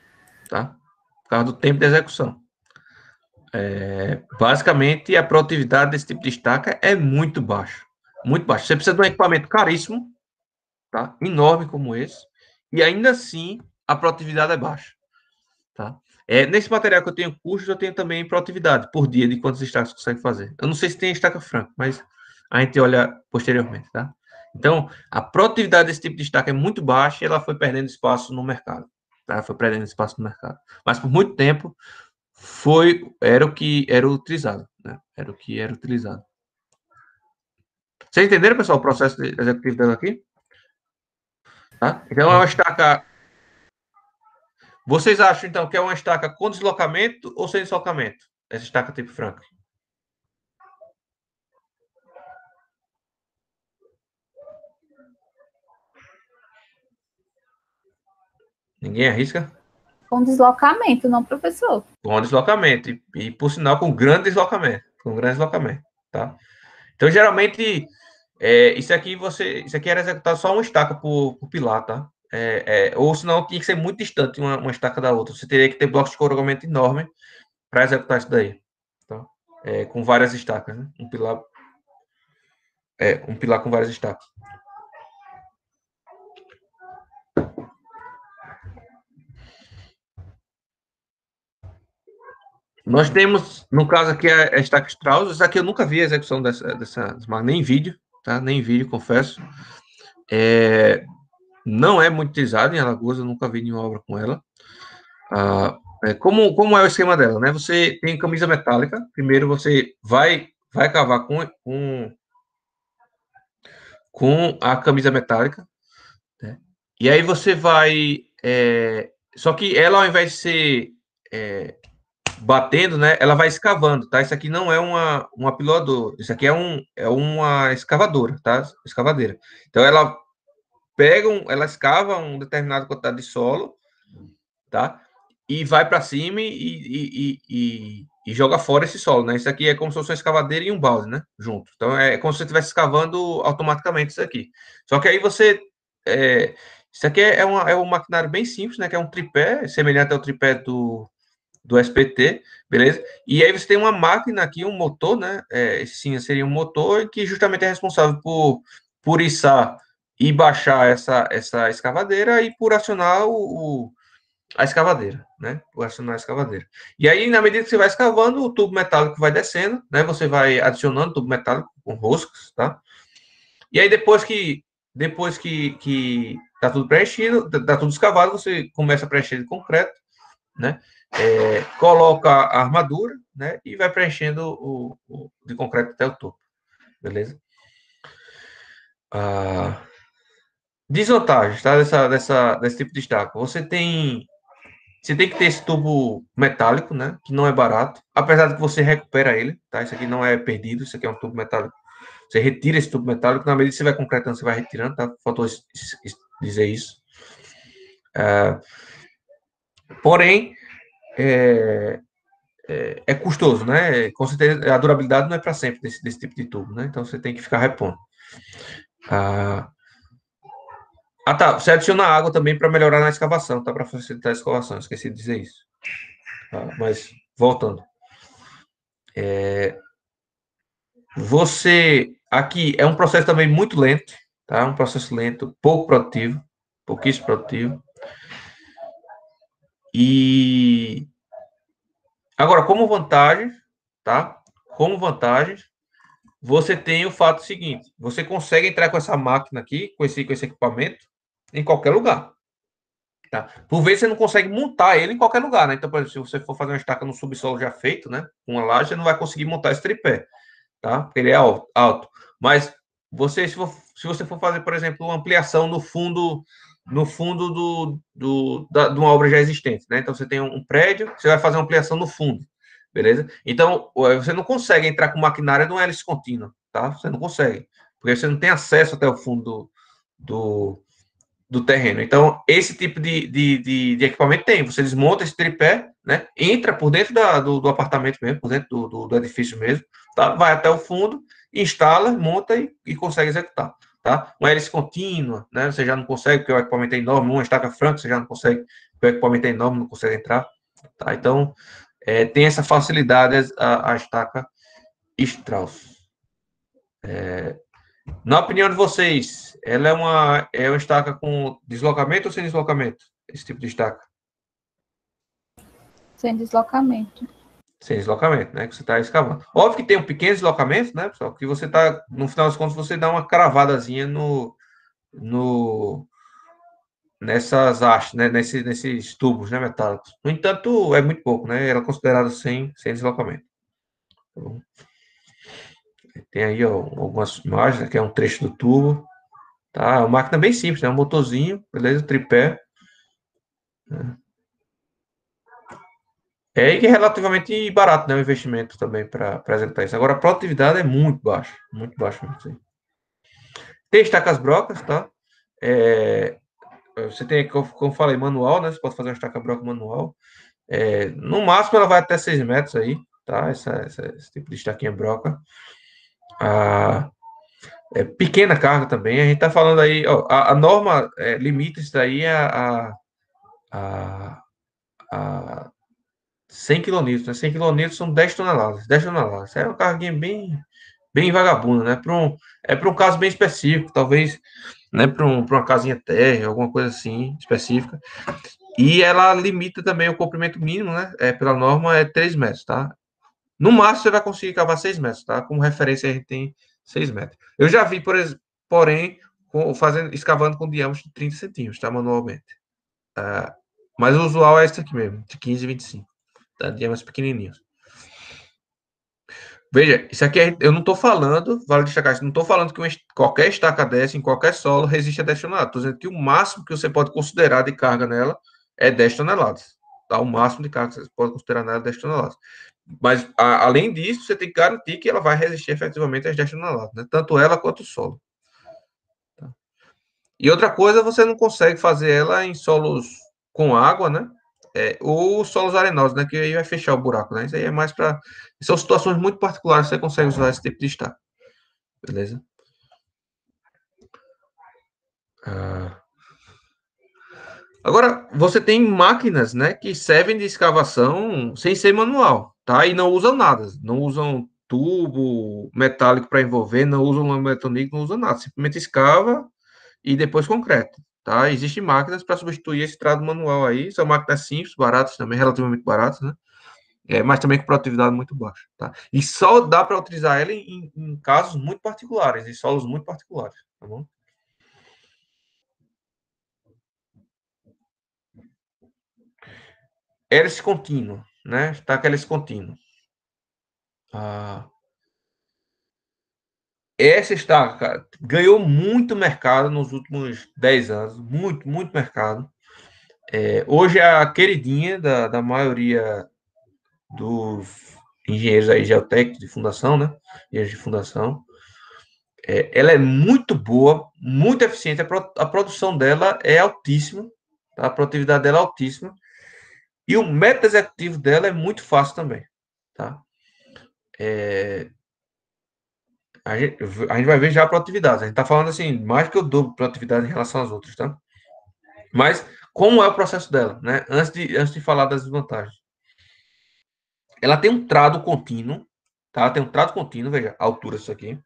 tá? Por causa do tempo de execução. Basicamente, a produtividade desse tipo de estaca é muito baixa. Muito baixa. Você precisa de um equipamento caríssimo, tá? Enorme como esse, e ainda assim a produtividade é baixa, tá? Nesse material que eu tenho custos, eu tenho também produtividade por dia de quantos estacas você consegue fazer. Eu não sei se tem estaca franca, mas a gente olha posteriormente, tá? Então, a produtividade desse tipo de estaca é muito baixa e ela foi perdendo espaço no mercado, tá? Foi perdendo espaço no mercado. Mas por muito tempo era o que era utilizado, né? Era o que era utilizado. Vocês entenderam, pessoal, o processo executivo dela aqui? Tá? Então, é uma estaca. Vocês acham, então, que é uma estaca com deslocamento ou sem deslocamento? Essa estaca tipo Franklin. Ninguém arrisca? Com deslocamento, não, professor? Com deslocamento. E, por sinal, com grande deslocamento. Com grande deslocamento, tá? Então, geralmente, isso aqui era executado só uma estaca por pilar, tá? Ou senão tinha que ser muito distante uma estaca da outra. Você teria que ter blocos de corrugamento enorme para executar isso daí. Tá? Com várias estacas, né? Um pilar com várias estacas. Nós temos, no caso aqui, a estaca Strauss. Essa aqui eu nunca vi a execução dessa nem em vídeo, tá? Nem em vídeo, confesso. Não é muito utilizado em Alagoas, eu nunca vi nenhuma obra com ela. Como é o esquema dela, né? Você tem camisa metálica. Primeiro você vai cavar com a camisa metálica, né? E aí você vai... só que ela, ao invés de ser batendo, né, ela vai escavando, tá? Isso aqui não é um apilador, isso aqui é uma escavadora, tá? Escavadeira. Então, ela escava uma determinada quantidade de solo, tá? E vai para cima e joga fora esse solo, né? Isso aqui é como se fosse uma escavadeira e um balde, né? Junto. Então é como se você estivesse escavando automaticamente isso aqui. Só que aí isso aqui é um maquinário bem simples, né? Que é um tripé, semelhante ao tripé do SPT, beleza? E aí você tem uma máquina aqui, um motor, né? Esse sim seria um motor que justamente é responsável por içar e baixar essa escavadeira e por acionar a escavadeira, né? Por acionar a escavadeira. E aí, na medida que você vai escavando, o tubo metálico vai descendo, né? Você vai adicionando tubo metálico com roscas, tá? E aí, depois que tá tudo preenchido, tá tudo escavado, você começa a preencher de concreto, né? Coloca a armadura, né? E vai preenchendo de concreto até o topo, beleza? Desvantagens, tá? Desse tipo de estaca. Você tem que ter esse tubo metálico, né? Que não é barato. Apesar de que você recupera ele, tá? Isso aqui não é perdido, isso aqui é um tubo metálico. Você retira esse tubo metálico, na medida que você vai concretando, você vai retirando, tá? Faltou dizer isso. Porém, é custoso, né? Com certeza, a durabilidade não é para sempre desse tipo de tubo, né? Então você tem que ficar repondo. Tá. Você adiciona água também para melhorar na escavação, tá? Para facilitar a escavação. Esqueci de dizer isso. Mas, voltando. Aqui é um processo também muito lento, tá? Um processo lento, pouco produtivo, pouquíssimo produtivo. E agora, como vantagem, tá? Como vantagem, você tem o fato seguinte: você consegue entrar com essa máquina aqui, com esse equipamento, em qualquer lugar. Tá? Por vezes você não consegue montar ele em qualquer lugar, né? Então, por exemplo, se você for fazer uma estaca no subsolo já feito, né? Com uma laje, você não vai conseguir montar esse tripé, tá? Porque ele é alto. Mas se você for fazer, por exemplo, uma ampliação no fundo de uma obra já existente, né? Então você tem um prédio, você vai fazer uma ampliação no fundo, beleza? Então você não consegue entrar com maquinária numa hélice contínua, tá? Você não consegue, porque você não tem acesso até o fundo do terreno. Então, esse tipo de equipamento tem. Você desmonta esse tripé, né? Entra por dentro do apartamento mesmo, por dentro do edifício mesmo, tá? Vai até o fundo, instala, monta e consegue executar, tá? Uma hélice contínua, né? Você já não consegue, porque o equipamento é enorme. Uma estaca franca, você já não consegue, porque o equipamento é enorme, não consegue entrar, tá? Então, tem essa facilidade a estaca Strauss. Na opinião de vocês, ela é uma estaca com deslocamento ou sem deslocamento? Esse tipo de estaca? Sem deslocamento. Sem deslocamento, né? Que você está escavando. Óbvio que tem um pequeno deslocamento, né, pessoal? Que você está, no final das contas, você dá uma cravadazinha nessas hastes, né? Nesses tubos, né, metálicos. No entanto, é muito pouco, né? Ela é considerada sem deslocamento. Tá bom? Tem aí ó, algumas imagens, aqui é um trecho do tubo. Tá? É uma máquina bem simples, né? Um motorzinho, beleza? Tripé. E que é relativamente barato, né? O investimento também para executar isso. Agora, a produtividade é muito baixa mesmo. Assim. Tem estacas brocas, tá? Você tem, como eu falei, manual, né? Você pode fazer uma estaca broca manual. No máximo, ela vai até 6 metros aí, tá? Esse tipo de estaquinha broca. Pequena carga também. A gente tá falando aí, ó, a norma limita isso daí a 100 quilonewtons, né? 100 quilonewtons são 10 toneladas. 10 toneladas. Isso é uma carguinha bem vagabunda, né? Para um caso bem específico, talvez, né? Para uma casinha térrea, alguma coisa assim específica. E ela limita também o comprimento mínimo, né? Pela norma é 3 metros, tá? No máximo você vai conseguir cavar 6 metros, tá? Como referência a gente tem 6 metros. Eu já vi, porém, escavando com diâmetro de 30 centímetros, tá? Manualmente. Mas o usual é esse aqui mesmo, de 15 e 25. Tá? Diâmetros pequenininhos. Veja, isso aqui eu não estou falando, vale destacar, não estou falando que qualquer estaca dessa, em qualquer solo, resiste a 10 toneladas. Estou dizendo que o máximo que você pode considerar de carga nela é 10 toneladas. Tá? O máximo de carga que você pode considerar nela é 10 toneladas. Mas, além disso, você tem que garantir que ela vai resistir efetivamente às 10 toneladas, né? Tanto ela quanto o solo. Tá? E outra coisa, você não consegue fazer ela em solos com água, né? Ou solos arenosos, né? Que aí vai fechar o buraco, né? Isso aí é mais para... São situações muito particulares que você consegue usar esse tipo de estaca. Beleza? Agora, você tem máquinas, né, que servem de escavação sem ser manual, tá? E não usam nada, não usam tubo metálico para envolver, não usam lama mecânica, não usam nada, simplesmente escava e depois concreto, tá? Existem máquinas para substituir esse trado manual aí, são máquinas simples, baratas também, relativamente baratas, né? Mas também com produtividade muito baixa, tá? E só dá para utilizar ela em casos muito particulares, em solos muito particulares, tá bom? Hélice contínua, né? Estaca hélice contínua. Essa estaca ganhou muito mercado nos últimos 10 anos, muito, muito mercado. Hoje é a queridinha da maioria dos engenheiros aí geotécnicos de fundação, né? Engenheiros de fundação. Ela é muito boa, muito eficiente, a produção dela é altíssima, tá? A produtividade dela é altíssima. E o método executivo dela é muito fácil também, tá? A gente vai ver já a produtividade. A gente está falando assim, mais que eu dobro produtividade em relação às outras, tá? Mas como é o processo dela, né? Antes de falar das desvantagens. Ela tem um trado contínuo, tá? Tem um trado contínuo, veja, a altura disso aqui.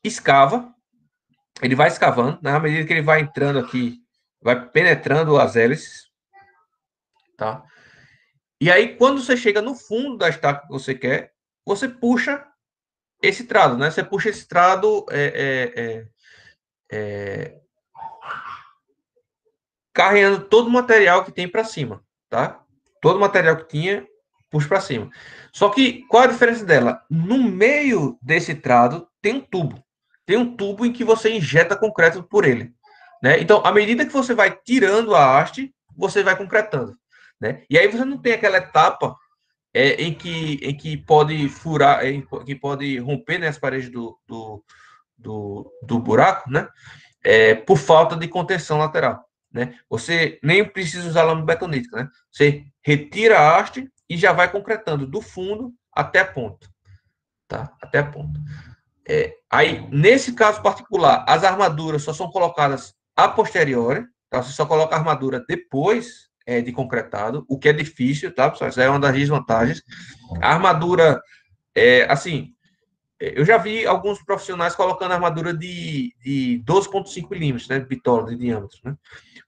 Escava, ele vai escavando, na medida que ele vai entrando aqui, vai penetrando as hélices, tá? E aí, quando você chega no fundo da estaca que você quer, você puxa esse trado, né? Você puxa esse trado carregando todo o material que tem para cima, tá? Todo o material que tinha, puxa para cima. Só que qual a diferença dela? No meio desse trado tem um tubo. Tem um tubo em que você injeta concreto por ele, né? Então, à medida que você vai tirando a haste, você vai concretando, né? E aí você não tem aquela etapa em que pode furar, em que pode romper, né, as paredes do buraco, né? Por falta de contenção lateral, né? Você nem precisa usar lama betonítica, né? Você retira a haste e já vai concretando do fundo até a ponta, tá? Até a ponta. Aí, nesse caso particular, as armaduras só são colocadas a posteriori, tá? Você só coloca a armadura depois de concretado, o que é difícil, tá, pessoal? Isso é uma das desvantagens. A armadura, assim, eu já vi alguns profissionais colocando armadura de 12,5 milímetros, né, de bitola de diâmetro, né?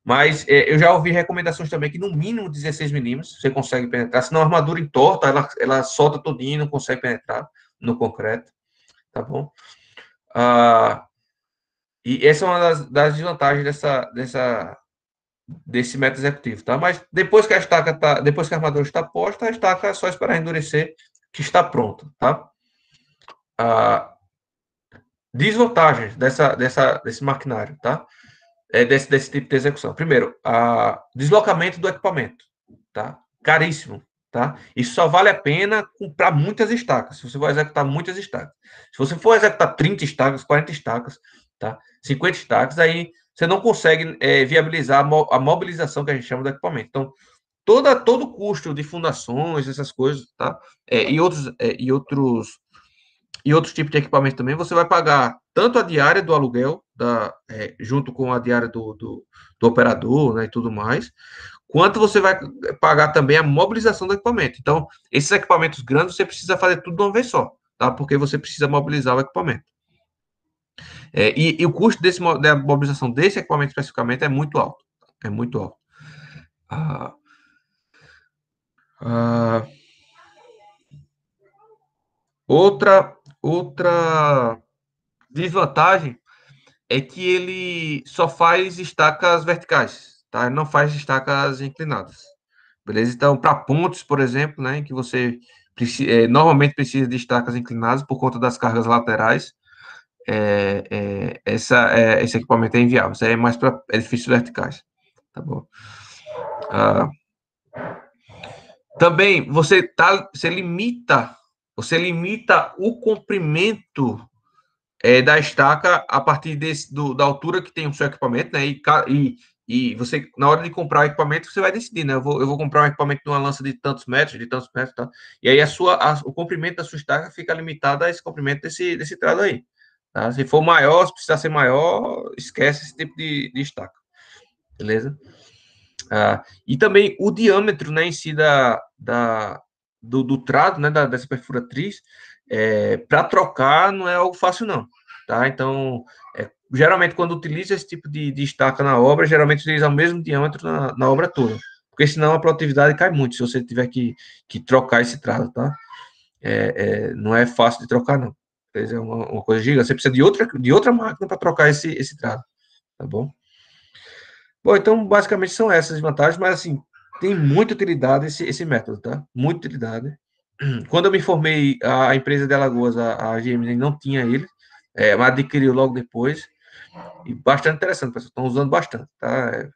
Mas eu já ouvi recomendações também que no mínimo 16 milímetros você consegue penetrar, senão a armadura entorta, ela solta todinho e não consegue penetrar no concreto, tá bom? E essa é uma das desvantagens desse método executivo, tá? Mas depois que depois que a armadura está posta, a estaca é só esperar endurecer, que está pronta, tá? Desvantagens desse maquinário, tá? Desse tipo de execução. Primeiro, deslocamento do equipamento, tá? Caríssimo, tá? Isso só vale a pena para muitas estacas, se você for executar muitas estacas. Se você for executar 30 estacas, 40 estacas, tá? 50 estacas, aí você não consegue viabilizar a mobilização que a gente chama do equipamento. Então, todo o custo de fundações, essas coisas, tá? E outros tipos de equipamento também, você vai pagar tanto a diária do aluguel, junto com a diária do operador, né, e tudo mais, quanto você vai pagar também a mobilização do equipamento. Então, esses equipamentos grandes, você precisa fazer tudo de uma vez só, tá? Porque você precisa mobilizar o equipamento. E o custo da mobilização desse equipamento especificamente é muito alto. É muito alto. Ah, ah, outra desvantagem é que ele só faz estacas verticais, tá? Ele não faz estacas inclinadas. beleza? Então, para pontos, por exemplo, né, em que você normalmente precisa de estacas inclinadas por conta das cargas laterais, esse equipamento é inviável. Isso aí é mais para edifícios verticais, tá bom? Ah, também você limita o comprimento da estaca a partir da altura que tem o seu equipamento, né? E você, na hora de comprar o equipamento, você vai decidir, né? Eu vou comprar um equipamento de uma lança de tantos metros, tá? E aí o comprimento da sua estaca fica limitado a esse comprimento desse trado aí. Tá? Se for maior, se precisar ser maior, esquece esse tipo de estaca. Beleza? E também o diâmetro, né, em si do trado, né, dessa perfuratriz, para trocar não é algo fácil, não. Tá? Então, geralmente, quando utiliza esse tipo de estaca na obra, geralmente utiliza o mesmo diâmetro na obra toda. Porque senão a produtividade cai muito se você tiver que trocar esse trado, tá? Não é fácil de trocar, não. É uma coisa gigante. Você precisa de outra máquina para trocar esse trado, tá bom? Bom, então, basicamente são essas vantagens, mas, assim, tem muita utilidade esse método, tá? Muita utilidade. Quando eu me formei, a empresa de Alagoas, a GM, não tinha ele, mas adquiriu logo depois, e bastante interessante, pessoal, estão usando bastante, tá?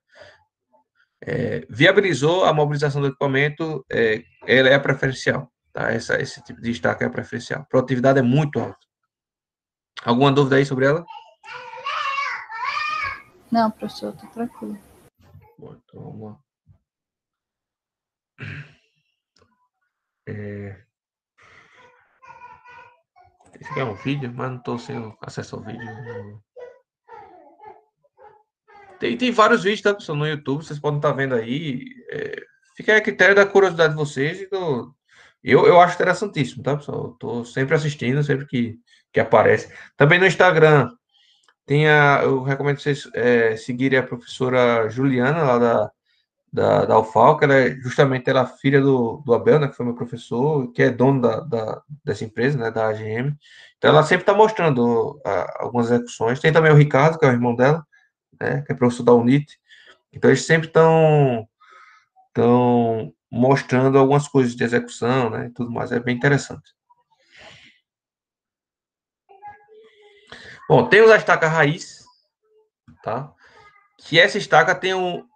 Viabilizou a mobilização do equipamento, ela é preferencial, tá? Esse tipo de estaca é preferencial. A produtividade é muito alta. Alguma dúvida aí sobre ela? Não, professor, tô tranquilo. Bom, então vamos lá. Esse aqui é um vídeo, mas não estou sem acesso ao vídeo. Tem vários vídeos, tá, pessoal, no YouTube, vocês podem estar vendo aí. Fica a critério da curiosidade de vocês. Eu acho interessantíssimo, tá, pessoal? Estou sempre assistindo, sempre que aparece. Também no Instagram, eu recomendo vocês seguirem a professora Juliana, lá da UFAL, que ela é filha do Abel, né, que foi meu professor, que é dono dessa empresa, né, da AGM. Então, ela sempre está mostrando algumas execuções. Tem também o Ricardo, que é o irmão dela, né, que é professor da UNIT. Então, eles sempre estão mostrando algumas coisas de execução, né, e tudo mais. É bem interessante. Bom, temos a estaca raiz, tá? Que essa estaca tem um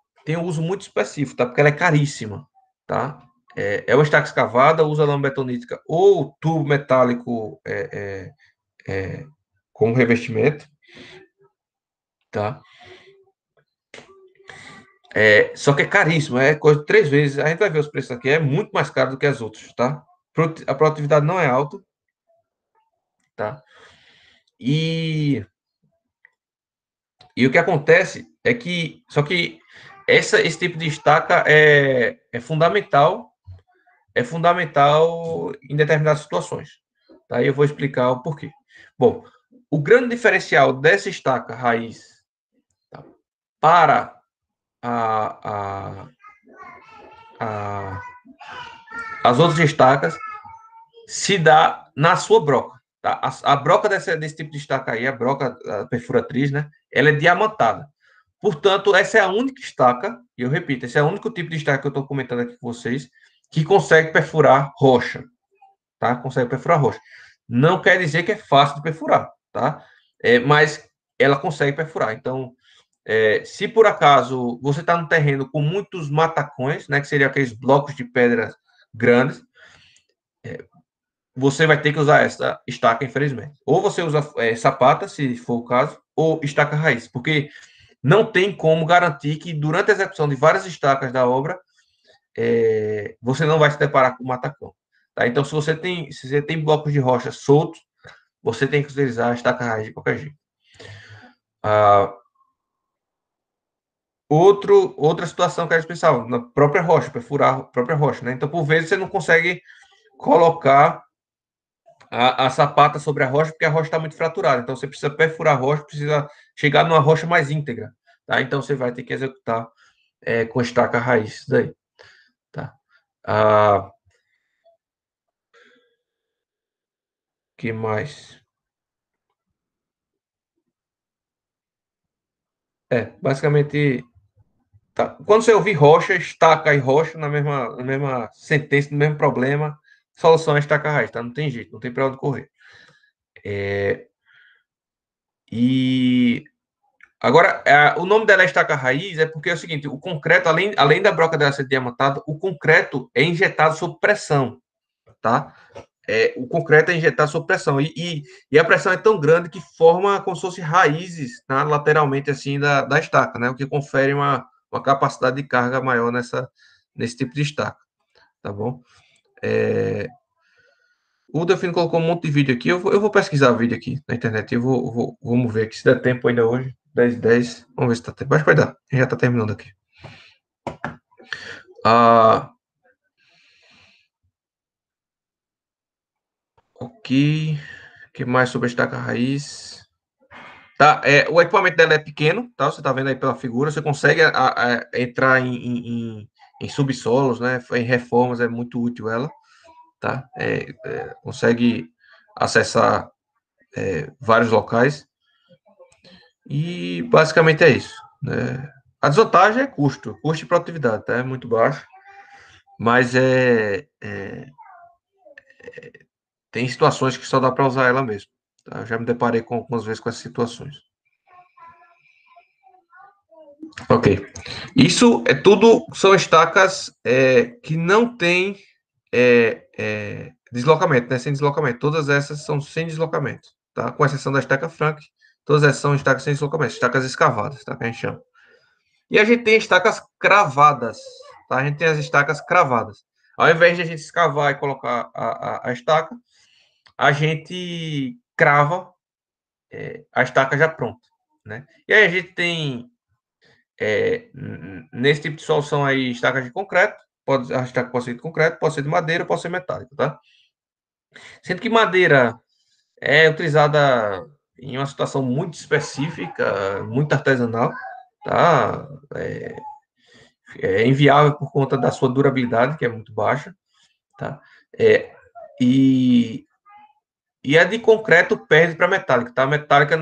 uso muito específico, tá? Porque ela é caríssima, tá? É uma estaca escavada, usa lama betonística ou tubo metálico como revestimento, tá? Só que é caríssimo, é coisa de 3 vezes. A gente vai ver os preços aqui, é muito mais caro do que as outras, tá? A produtividade não é alta, tá? E, e o que acontece é que, só que esse tipo de estaca é fundamental em determinadas situações. Tá? E eu vou explicar o porquê. Bom, o grande diferencial dessa estaca raiz, tá, para a, a, as outras estacas se dá na sua broca. Tá? A broca desse tipo de estaca aí, a broca a perfuratriz, né? Ela é diamantada. Portanto, essa é a única estaca, e eu repito, esse é o único tipo de estaca que eu estou comentando aqui com vocês, que consegue perfurar rocha. Tá? Consegue perfurar rocha. Não quer dizer que é fácil de perfurar, tá? Mas ela consegue perfurar. Então, se por acaso você está num terreno com muitos matacões, né, que seriam aqueles blocos de pedras grandes, você vai ter que usar essa estaca, infelizmente. Ou você usa sapata, se for o caso, ou estaca raiz, porque não tem como garantir que durante a execução de várias estacas da obra, você não vai se deparar com matacão. Tá? Então, se você tem blocos de rocha soltos, você tem que utilizar a estaca raiz de qualquer jeito. Outra situação que é especial, na própria rocha, perfurar a própria rocha, né? Então, por vezes, você não consegue colocar a sapata sobre a rocha, porque a rocha está muito fraturada. Então, você precisa perfurar a rocha, precisa chegar numa rocha mais íntegra. Tá? Então, você vai ter que executar com estaca raiz. Isso daí. Tá? Que mais? Basicamente Tá? Quando você ouvir rocha, estaca e rocha na mesma sentença, no mesmo problema, solução é estaca raiz, tá? Não tem jeito, não tem para onde correr. E agora, o nome dela é estaca raiz é porque é o seguinte, o concreto, além da broca dela ser diamantada, o concreto é injetado sob pressão, tá? O concreto é injetado sob pressão, e a pressão é tão grande que forma como se fosse raízes, tá? Lateralmente assim da estaca, né? O que confere uma capacidade de carga maior nesse tipo de estaca, tá bom? O Delfino colocou um monte de vídeo aqui, eu vou pesquisar vídeo aqui na internet, vamos ver aqui se dá tempo ainda hoje, 10 vamos ver se dá tempo, acho que vai dar, a gente já tá terminando aqui. Ok, o que mais sobre a estaca raiz? Tá, o equipamento dela é pequeno, tá? Você tá vendo aí pela figura, você consegue entrar em subsolos, né? Em reformas, é muito útil ela, tá? Consegue acessar vários locais e basicamente é isso, né? A desvantagem é custo e produtividade, tá? É muito baixo, mas tem situações que só dá para usar ela mesmo, tá? Eu já me deparei com algumas vezes com essas situações. Ok. Isso é tudo, são estacas que não tem deslocamento, né? Sem deslocamento. Todas essas são sem deslocamento, tá? Com exceção da estaca Frank, todas essas são estacas sem deslocamento, estacas escavadas, tá? Que a gente chama. E a gente tem estacas cravadas, tá? A gente tem as estacas cravadas. Ao invés de a gente escavar e colocar a estaca, a gente crava a estaca já pronta, né? E aí a gente tem nesse tipo de solução aí, estacas de concreto, a estaca pode ser de concreto, pode ser de madeira, pode ser metálica, tá? Sendo que madeira é utilizada em uma situação muito específica, muito artesanal, tá? É inviável por conta da sua durabilidade, que é muito baixa, tá? E a de concreto perde para a metálica, tá? A metálica,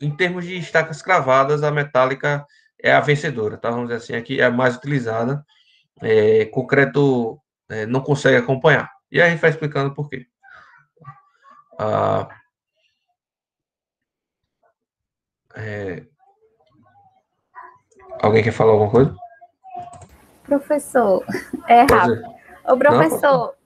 em termos de estacas cravadas, a metálica é a vencedora, tá? Vamos dizer assim, aqui é a mais utilizada. Concreto não consegue acompanhar. E aí a gente vai explicando por quê. Alguém quer falar alguma coisa? Professor, é Pode rápido. dizer. Ô, Não, pode. professor,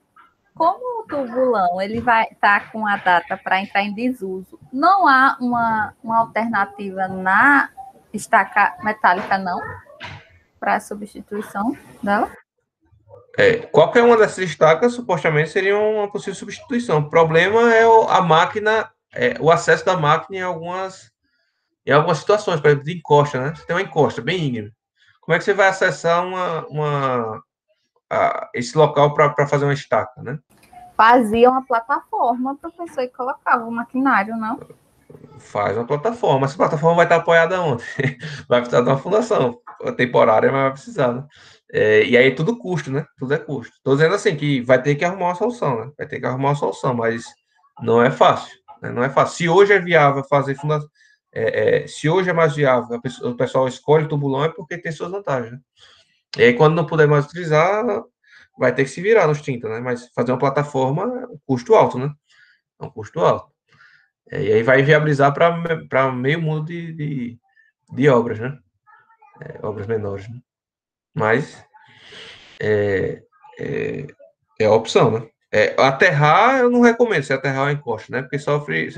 como o tubulão ele vai estar com a data para entrar em desuso, não há uma alternativa na estaca metálica, não? Para a substituição dela? Qualquer uma dessas estacas, supostamente, seria uma possível substituição. O problema é a máquina, o acesso da máquina em algumas situações, por exemplo, de encosta, né? Você tem uma encosta bem íngreme. Como é que você vai acessar esse local para fazer uma estaca, né? Fazia uma plataforma, professor, e colocava o maquinário, não? Faz uma plataforma. Essa plataforma vai estar apoiada onde? Vai precisar de uma fundação temporária, mas vai precisar, né? E aí tudo custo, né? Tudo é custo. Estou dizendo assim que vai ter que arrumar uma solução, né? Vai ter que arrumar uma solução, mas não é fácil, né? Não é fácil. Se hoje é viável fazer fundação, se hoje é mais viável, o pessoal escolhe tubulão é porque tem suas vantagens, né? E aí quando não puder mais utilizar, vai ter que se virar nos 30, né? Mas fazer uma plataforma é um custo alto, né? É um custo alto. E aí vai viabilizar para meio mundo de obras, né? Obras menores, né? Mas é a opção, né? Aterrar eu não recomendo, se aterrar é encosta, né? Porque sofre,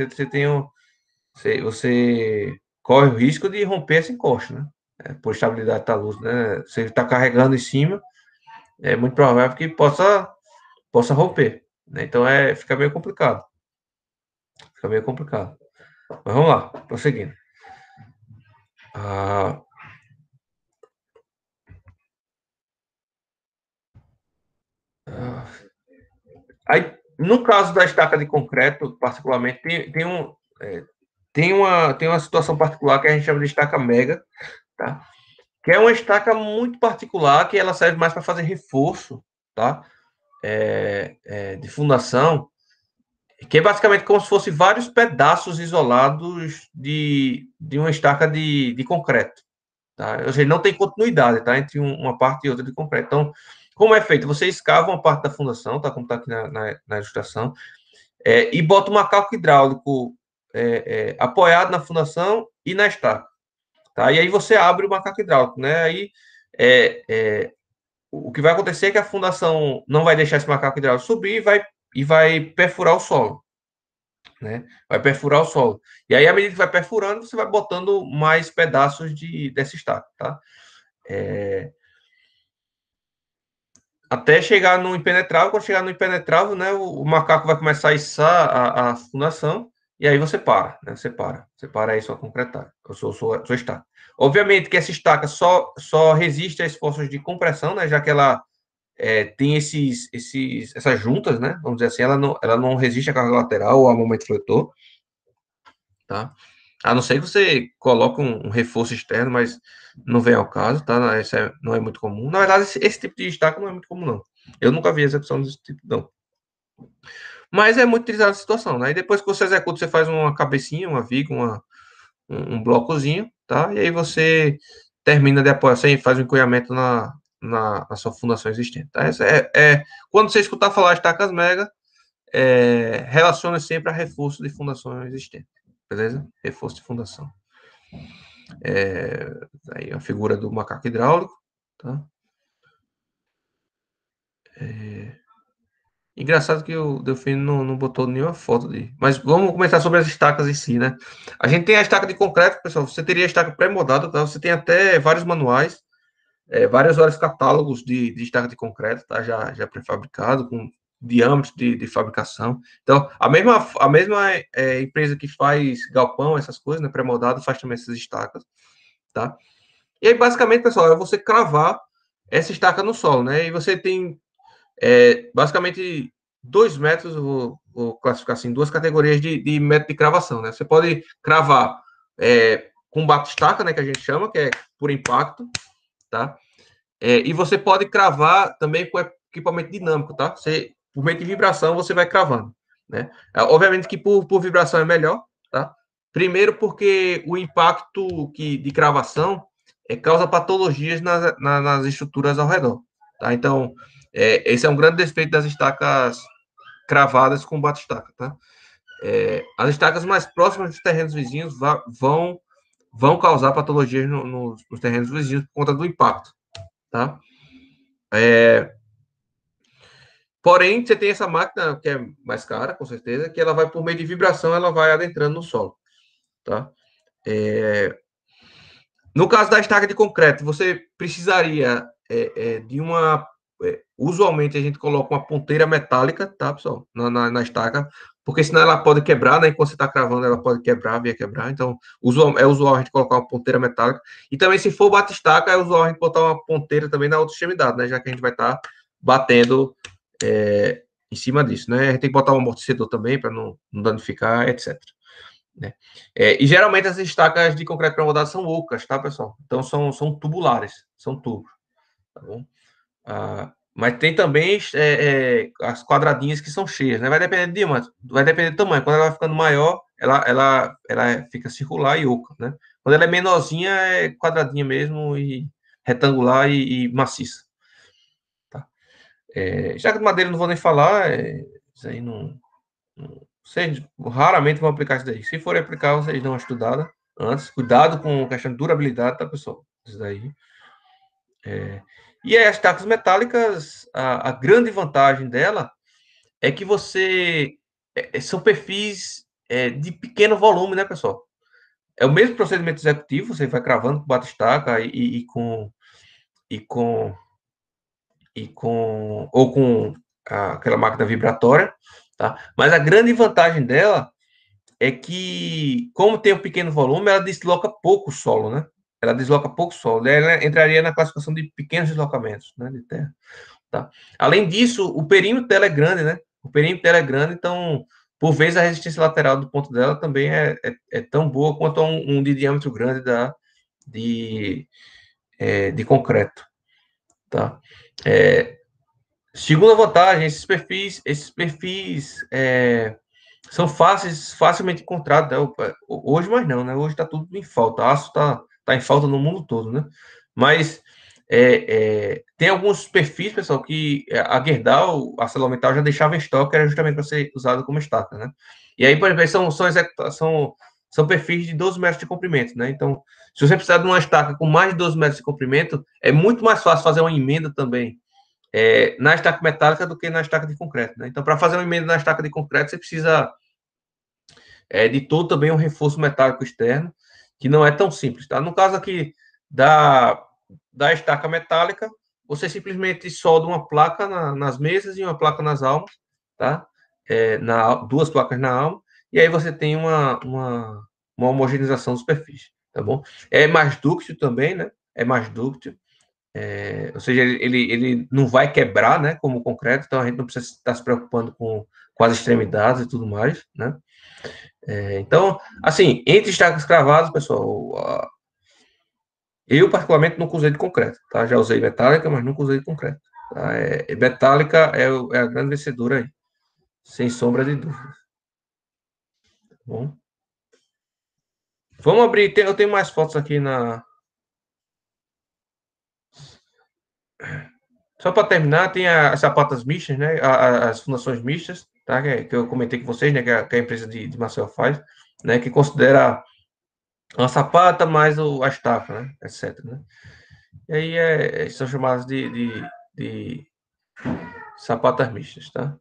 você corre o risco de romper essa encosta, né? Por estabilidade da luz, né? Você está carregando em cima, é muito provável que possa romper, né? Então fica meio complicado. Fica meio complicado. Mas vamos lá, prosseguindo. Aí, no caso da estaca de concreto, particularmente, tem uma situação particular que a gente chama de estaca mega, tá? Que é uma estaca muito particular, que ela serve mais para fazer reforço, tá? De fundação, que é basicamente como se fosse vários pedaços isolados de uma estaca de concreto, tá? Ou seja, não tem continuidade, tá? Entre uma parte e outra de concreto. Então, como é feito? Você escava uma parte da fundação, tá? Como está aqui na ilustração, e bota o macaco hidráulico apoiado na fundação e na estaca, tá? E aí você abre o macaco hidráulico, né? Aí o que vai acontecer é que a fundação não vai deixar esse macaco hidráulico subir e vai perfurar o solo, né? Vai perfurar o solo. E aí, à medida que vai perfurando, você vai botando mais pedaços dessa estaca, tá? Até chegar no impenetrável. Quando chegar no impenetrável, né, o macaco vai começar a içar a fundação, e aí você para, né? Você para aí sua concretária, sua estaca. Obviamente que essa estaca só resiste a esforços de compressão, né? Já que ela tem essas juntas, né? Vamos dizer assim, ela não resiste à carga lateral ou ao momento fletor, tá? A não ser que você coloque um reforço externo, mas não vem ao caso, tá? Isso não é muito comum. Na verdade, esse tipo de estaca não é muito comum, não. Eu nunca vi execução desse tipo, não. Mas é muito utilizada a situação, né? E depois que você executa, você faz uma cabecinha, uma viga, um blocozinho, tá? E aí você termina de apoiar, você faz um encolhamento na sua fundação existente, tá? Quando você escutar falar estacas mega, relaciona sempre a reforço de fundação existente, beleza? Reforço de fundação. Aí a figura do macaco hidráulico, tá? Engraçado que o Delfino não botou nenhuma foto de. Mas vamos comentar sobre as estacas em si, né? A gente tem a estaca de concreto, pessoal. Você teria a estaca pré-moldada, tá? Você tem até vários manuais, vários catálogos de estaca de concreto, tá? Já pré-fabricado, com diâmetros de fabricação. Então, a mesma empresa que faz galpão, essas coisas, né? Pré-moldado, faz também essas estacas, tá? E aí, basicamente, pessoal, é você cravar essa estaca no solo, né? E você tem basicamente 2 métodos, vou classificar assim, 2 categorias de método de cravação, né? Você pode cravar com bate-estaca, né? Que a gente chama, que é por impacto, tá? E você pode cravar também com equipamento dinâmico, tá? Por meio de vibração, você vai cravando, né? Obviamente que por vibração é melhor, tá? Primeiro porque o impacto de cravação causa patologias nas estruturas ao redor, tá? Então, esse é um grande defeito das estacas cravadas com bate-estaca, tá? As estacas mais próximas dos terrenos vizinhos vão causar patologias nos terrenos vizinhos por conta do impacto, tá? Porém, você tem essa máquina que é mais cara, com certeza, que ela vai por meio de vibração, ela vai adentrando no solo, tá? No caso da estaca de concreto, você precisaria de uma. Usualmente a gente coloca uma ponteira metálica, tá, pessoal? Na estaca, porque senão ela pode quebrar, né? Enquanto você está cravando, ela pode quebrar. Então, é usual a gente colocar uma ponteira metálica. E também, se for bate-estaca, é usual a gente botar uma ponteira também na outra extremidade, né? Já que a gente vai estar batendo em cima disso, né? A gente tem que botar um amortecedor também para não danificar, etc. Né? E geralmente as estacas de concreto pré-moldado são ocas, tá, pessoal? Então são tubulares, são tubos, tá bom? Mas tem também as quadradinhas que são cheias, né? Vai depender do tamanho. Quando ela vai ficando maior, ela fica circular e oca, né? Quando ela é menorzinha, é quadradinha mesmo e retangular e maciça. Tá? Estaca de madeira não vou nem falar, isso aí não. Vocês raramente vão aplicar isso daí. Se forem aplicar, vocês dão uma estudada antes. Cuidado com a questão de durabilidade, tá, pessoal? Isso daí. E aí, as estacas metálicas, a grande vantagem dela é que são perfis de pequeno volume, né, pessoal? É o mesmo procedimento executivo, você vai cravando com bate-estaca ou com aquela máquina vibratória, tá? Mas a grande vantagem dela é que, como tem um pequeno volume, ela desloca pouco solo, né? Ela desloca pouco solo. Ela entraria na classificação de pequenos deslocamentos, né, de terra. Tá? Além disso, o perímetro dela é grande, né? O perímetro dela é grande, então, por vezes, a resistência lateral do ponto dela também é tão boa quanto um de diâmetro grande de concreto, tá? Segunda vantagem, esses perfis são facilmente encontrados, né? Hoje mais não, né? Hoje está tudo em falta. Aço está tá em falta no mundo todo, né? Mas tem alguns perfis, pessoal, que a Gerdau, a ArcelorMittal já deixava em estoque, era justamente para ser usado como estaca, né? E aí, por exemplo, são perfis de 12 metros de comprimento, né? Então, se você precisar de uma estaca com mais de 12 metros de comprimento, é muito mais fácil fazer uma emenda também na estaca metálica do que na estaca de concreto, né? Então, para fazer uma emenda na estaca de concreto, você precisa de todo também um reforço metálico externo, que não é tão simples, tá? No caso aqui da estaca metálica, você simplesmente solda uma placa nas mesas e uma placa nas almas, tá? Duas placas na alma, e aí você tem uma homogeneização dos perfis, tá bom? É mais dúctil também, né? É mais dúctil, ou seja, ele não vai quebrar, né? Como o concreto, então a gente não precisa estar se preocupando com as extremidades e tudo mais, né? Então, assim, entre estacas cravadas, pessoal, eu particularmente nunca usei de concreto, tá? Já usei metálica, mas nunca usei de concreto. Tá? Metálica é a grande vencedora aí, sem sombra de dúvida. Tá bom? Vamos abrir, eu tenho mais fotos aqui Só para terminar, tem as sapatas mistas, né? As fundações mistas, tá? Que eu comentei com vocês, né? Que a empresa de Marcel faz, né? Que considera uma sapata mais a estaca, né? Etc. Né? E aí são chamadas de sapatas mistas, tá?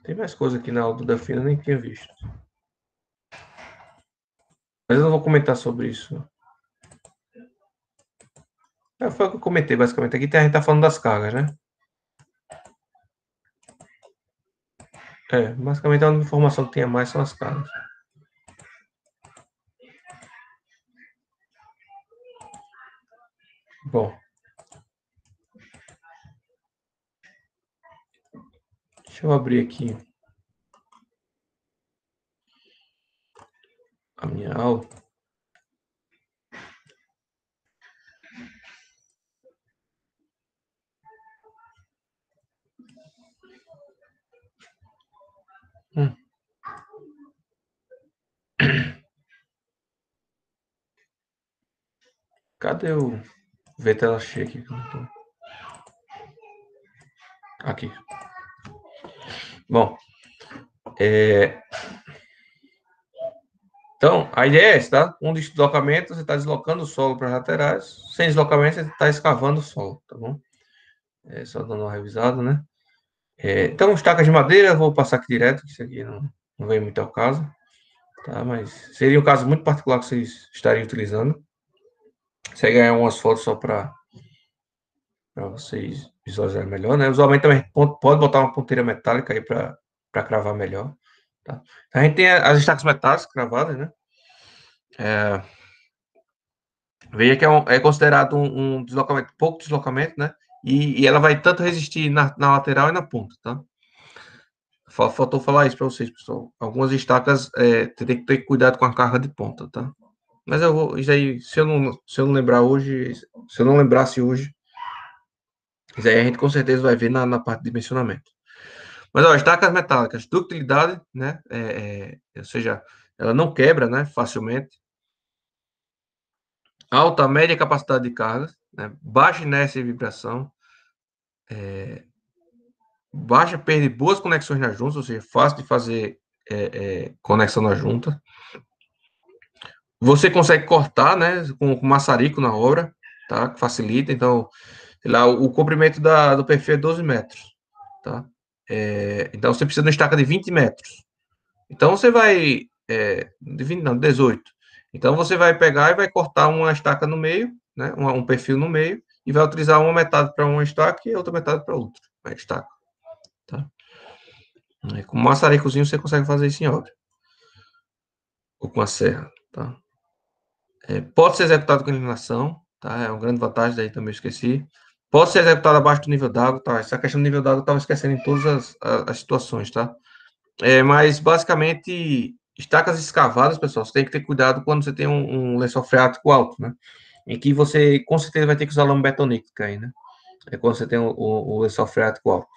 Tem mais coisa aqui na aula do Delfino, eu nem tinha visto. Mas eu não vou comentar sobre isso. Foi o que eu comentei, basicamente. Aqui a gente tá falando das cargas, né? Basicamente a única informação que tem a mais são as cargas. Bom. Deixa eu abrir aqui a minha aula. Cadê o tela cheia aqui? Aqui. Bom, então, a ideia é essa, tá? Um deslocamento, você está deslocando o solo para as laterais. Sem deslocamento, você está escavando o solo, tá bom? Só dando uma revisada, né? Então, estacas de madeira, eu vou passar aqui direto, que isso aqui não vem muito ao caso, tá? Mas seria um caso muito particular que vocês estariam utilizando. Você vai ganhar umas fotos só para vocês visualizarem melhor, né? Usualmente também pode botar uma ponteira metálica aí para cravar melhor, tá? A gente tem as estacas metálicas cravadas, né? Veja que é considerado um deslocamento, pouco deslocamento, né? E ela vai tanto resistir na lateral e na ponta, tá? Faltou falar isso para vocês, pessoal. Algumas estacas tem que ter cuidado com a carga de ponta, tá? Mas eu vou, isso aí, se eu não lembrar hoje, se eu não lembrasse hoje, isso aí a gente com certeza vai ver na parte de dimensionamento. Mas, ó, estacas metálicas, ductilidade, né? Ou seja, ela não quebra, né? Facilmente. Alta, média capacidade de carga, né? Baixa inércia e vibração. Baixa perda de boas conexões na junta, ou seja, fácil de fazer conexão na junta. Você consegue cortar, né, com maçarico na obra, tá? Que facilita. Então, lá, o comprimento do perfil é 12 metros, tá? Então, você precisa de uma estaca de 20 metros. Então, você vai... de 20, não, 18. Então, você vai pegar e vai cortar uma estaca no meio, né? Um perfil no meio, e vai utilizar uma metade para uma estaca e outra metade para outra estaca. Tá? Com um maçaricozinho você consegue fazer isso em obra. Ou com a serra, tá? Pode ser executado com inclinação, tá? É uma grande vantagem, daí também eu esqueci. Pode ser executado abaixo do nível d'água, tá? Essa questão do nível d'água eu estava esquecendo em todas as situações, tá? Mas, basicamente, estacas escavadas, pessoal, você tem que ter cuidado quando você tem um lençol freático alto, né? Em que você, com certeza, vai ter que usar lama betonítica aí, né? Quando você tem o lençol freático alto.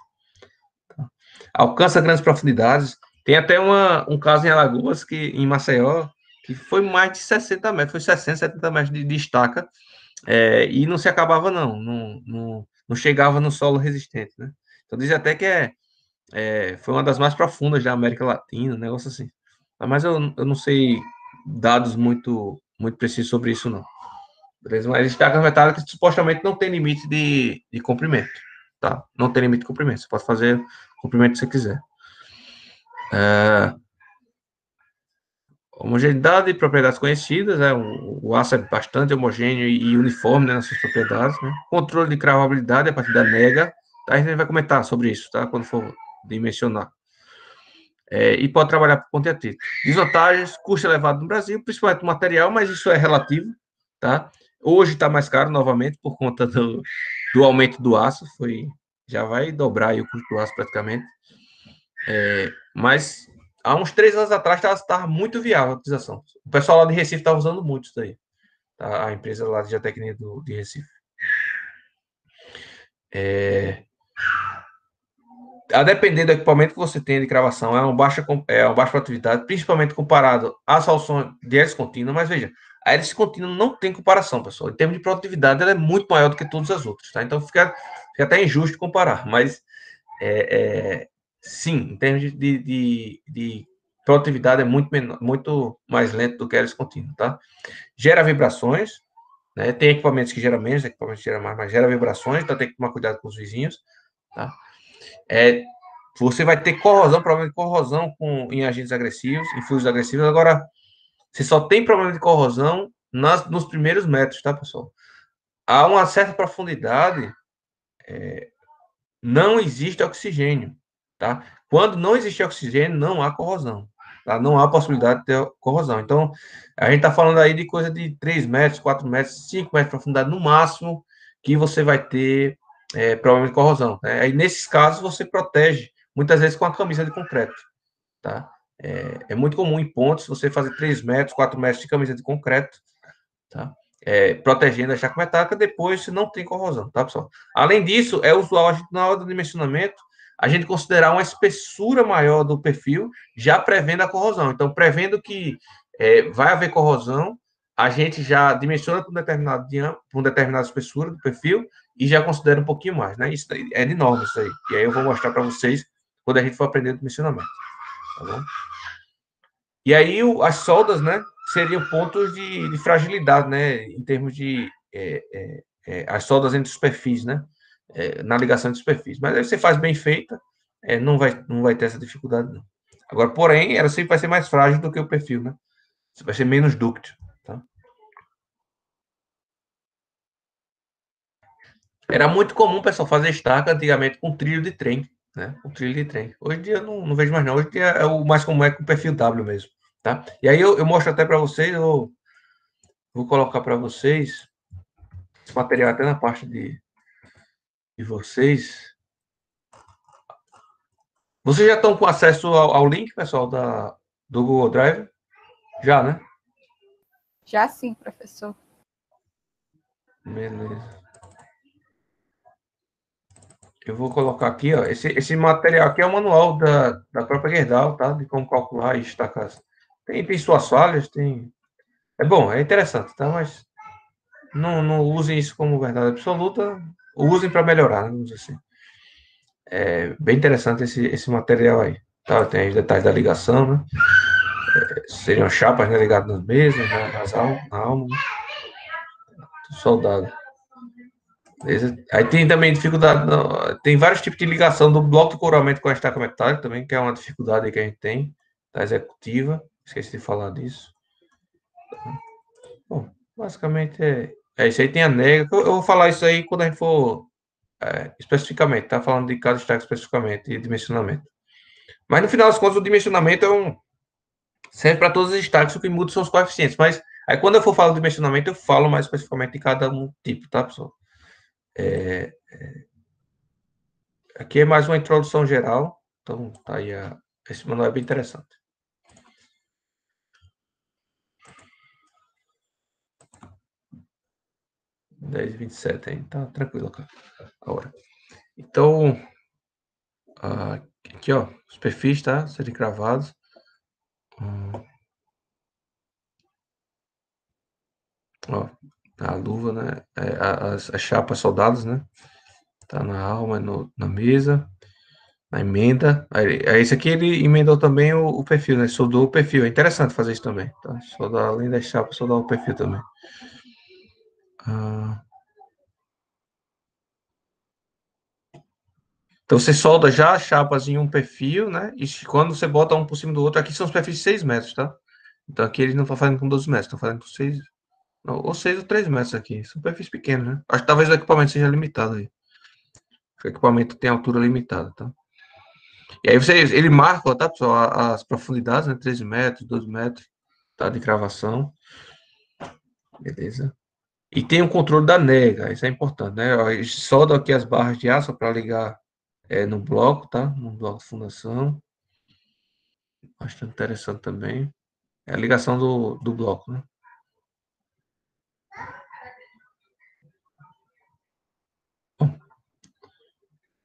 Tá? Alcança grandes profundidades. Tem até um caso em Alagoas, em Maceió, que foi mais de 60 metros, foi 60, 70 metros de estaca, e não se acabava, não chegava no solo resistente, né? Então diz até que foi uma das mais profundas da América Latina, um negócio assim. Mas eu não sei dados muito precisos sobre isso, não. Beleza? Mas estacas metálicas supostamente não tem limite de comprimento, tá? Não tem limite de comprimento, você pode fazer o comprimento que você quiser. Homogeneidade e propriedades conhecidas, o aço é bastante homogêneo e uniforme, né, nas suas propriedades, né? Controle de cravabilidade a partir da nega, tá? A gente vai comentar sobre isso, tá? Quando for dimensionar. E pode trabalhar por conta de atrito. Desvantagens, custo elevado no Brasil, principalmente o material, mas isso é relativo, tá? Hoje está mais caro novamente por conta do aumento do aço, já vai dobrar aí o custo do aço praticamente. Mas há uns 3 anos atrás estava muito viável a utilização. O pessoal lá de Recife estava usando muito isso daí, tá? A empresa lá de geotecnia de Recife. A depender do equipamento que você tem de gravação, é uma baixa produtividade, principalmente comparado à solução de hélice contínua, mas veja, a hélice contínua não tem comparação, pessoal. Em termos de produtividade, ela é muito maior do que todas as outras, tá? Então fica até injusto comparar, mas sim, em termos de produtividade é muito mais lento do que a hélice contínua, tá? Gera vibrações, né? Tem equipamentos que geram menos, equipamentos que geram mais, mas gera vibrações, então tem que tomar cuidado com os vizinhos, tá? Você vai ter corrosão, problema de corrosão em agentes agressivos, em fluidos agressivos. Agora, você só tem problema de corrosão nos primeiros metros, tá, pessoal? A uma certa profundidade, não existe oxigênio, tá? Quando não existe oxigênio, não há corrosão, tá? Não há possibilidade de ter corrosão. Então, a gente está falando aí de coisa de 3 metros, 4 metros, 5 metros de profundidade, no máximo, que você vai ter problema de corrosão, né? Aí, nesses casos, você protege, muitas vezes com a camisa de concreto, tá? Muito comum em pontos você fazer 3 metros, 4 metros de camisa de concreto, tá? Protegendo a estaca metálica, depois não tem corrosão, tá, pessoal? Além disso, é usual, na hora do dimensionamento, a gente considerar uma espessura maior do perfil, já prevendo a corrosão. Então, prevendo que vai haver corrosão, a gente já dimensiona para uma determinada espessura do perfil e já considera um pouquinho mais, né? Isso é de norma, isso aí. E aí eu vou mostrar para vocês quando a gente for aprender o dimensionamento, tá bom? E aí as soldas, né, seriam pontos de fragilidade, né, em termos de as soldas entre os perfis, né, na ligação entre os perfis. Mas aí você faz bem feita, não vai ter essa dificuldade, não. Agora, porém, ela sempre vai ser mais frágil do que o perfil, né? Vai ser menos dúctil, tá? Era muito comum o pessoal fazer estaca antigamente com trilho de trem, né? Com trilho de trem. Hoje em dia não vejo mais não. Hoje em dia o mais comum é com o perfil W mesmo, tá? E aí eu mostro até para vocês, eu vou colocar para vocês esse material até na parte de vocês. Vocês já estão com acesso ao link, pessoal, do Google Drive? Já, né? Já sim, professor. Beleza. Eu vou colocar aqui, ó. Esse material aqui é o manual da própria Gerdau, tá? De como calcular estacas. Tem suas falhas, tem. É bom, é interessante, tá? Mas não usem isso como verdade absoluta. Usem para melhorar, né? Vamos dizer assim. É bem interessante esse material aí. Tá? Tem os detalhes da ligação, né? Seriam chapas, né, ligadas nas mesas, né, na alma, né? Soldado. Beleza? Aí tem também dificuldade, tem vários tipos de ligação do bloco de coroamento com a estaca metálica também, que é uma dificuldade que a gente tem, da executiva. Esqueci de falar disso. Bom, basicamente isso aí. Tem a nega. Eu vou falar isso aí quando a gente for especificamente, tá? Falando de cada estaca especificamente e dimensionamento. Mas no final das contas, o dimensionamento serve para todos os estaques, o que muda são os coeficientes. Mas aí quando eu for falar do dimensionamento, eu falo mais especificamente de cada um tipo, tá, pessoal? Aqui é mais uma introdução geral. Então, tá aí esse manual é bem interessante. 10h27 aí, tá tranquilo, cara. Agora. Então, aqui, ó, os perfis, tá? Serem cravados. Ó, a luva, né? As chapas soldados, né? Tá na alma, na mesa, na emenda. Aí esse aqui ele emendou também o perfil, né? Soldou o perfil. É interessante fazer isso também, tá? Soldar além das chapas, soldar o perfil também. Ah, então você solda já as chapas em um perfil, né? E quando você bota um por cima do outro, aqui são os perfis de 6 metros, tá? Então aqui eles não estão fazendo com 12 metros, estão fazendo com 6, ou 6 ou 3 metros aqui. São perfis pequenos, né? Acho que talvez o equipamento seja limitado aí. O equipamento tem altura limitada, tá? E aí ele marca, tá, pessoal, as profundidades, né? 13 metros, 12 metros, tá? De cravação. Beleza? E tem o controle da nega, isso é importante, né? Ó, solda aqui as barras de aço para ligar no bloco, tá? No bloco de fundação. Bastante interessante também. É a ligação do bloco, né? Bom,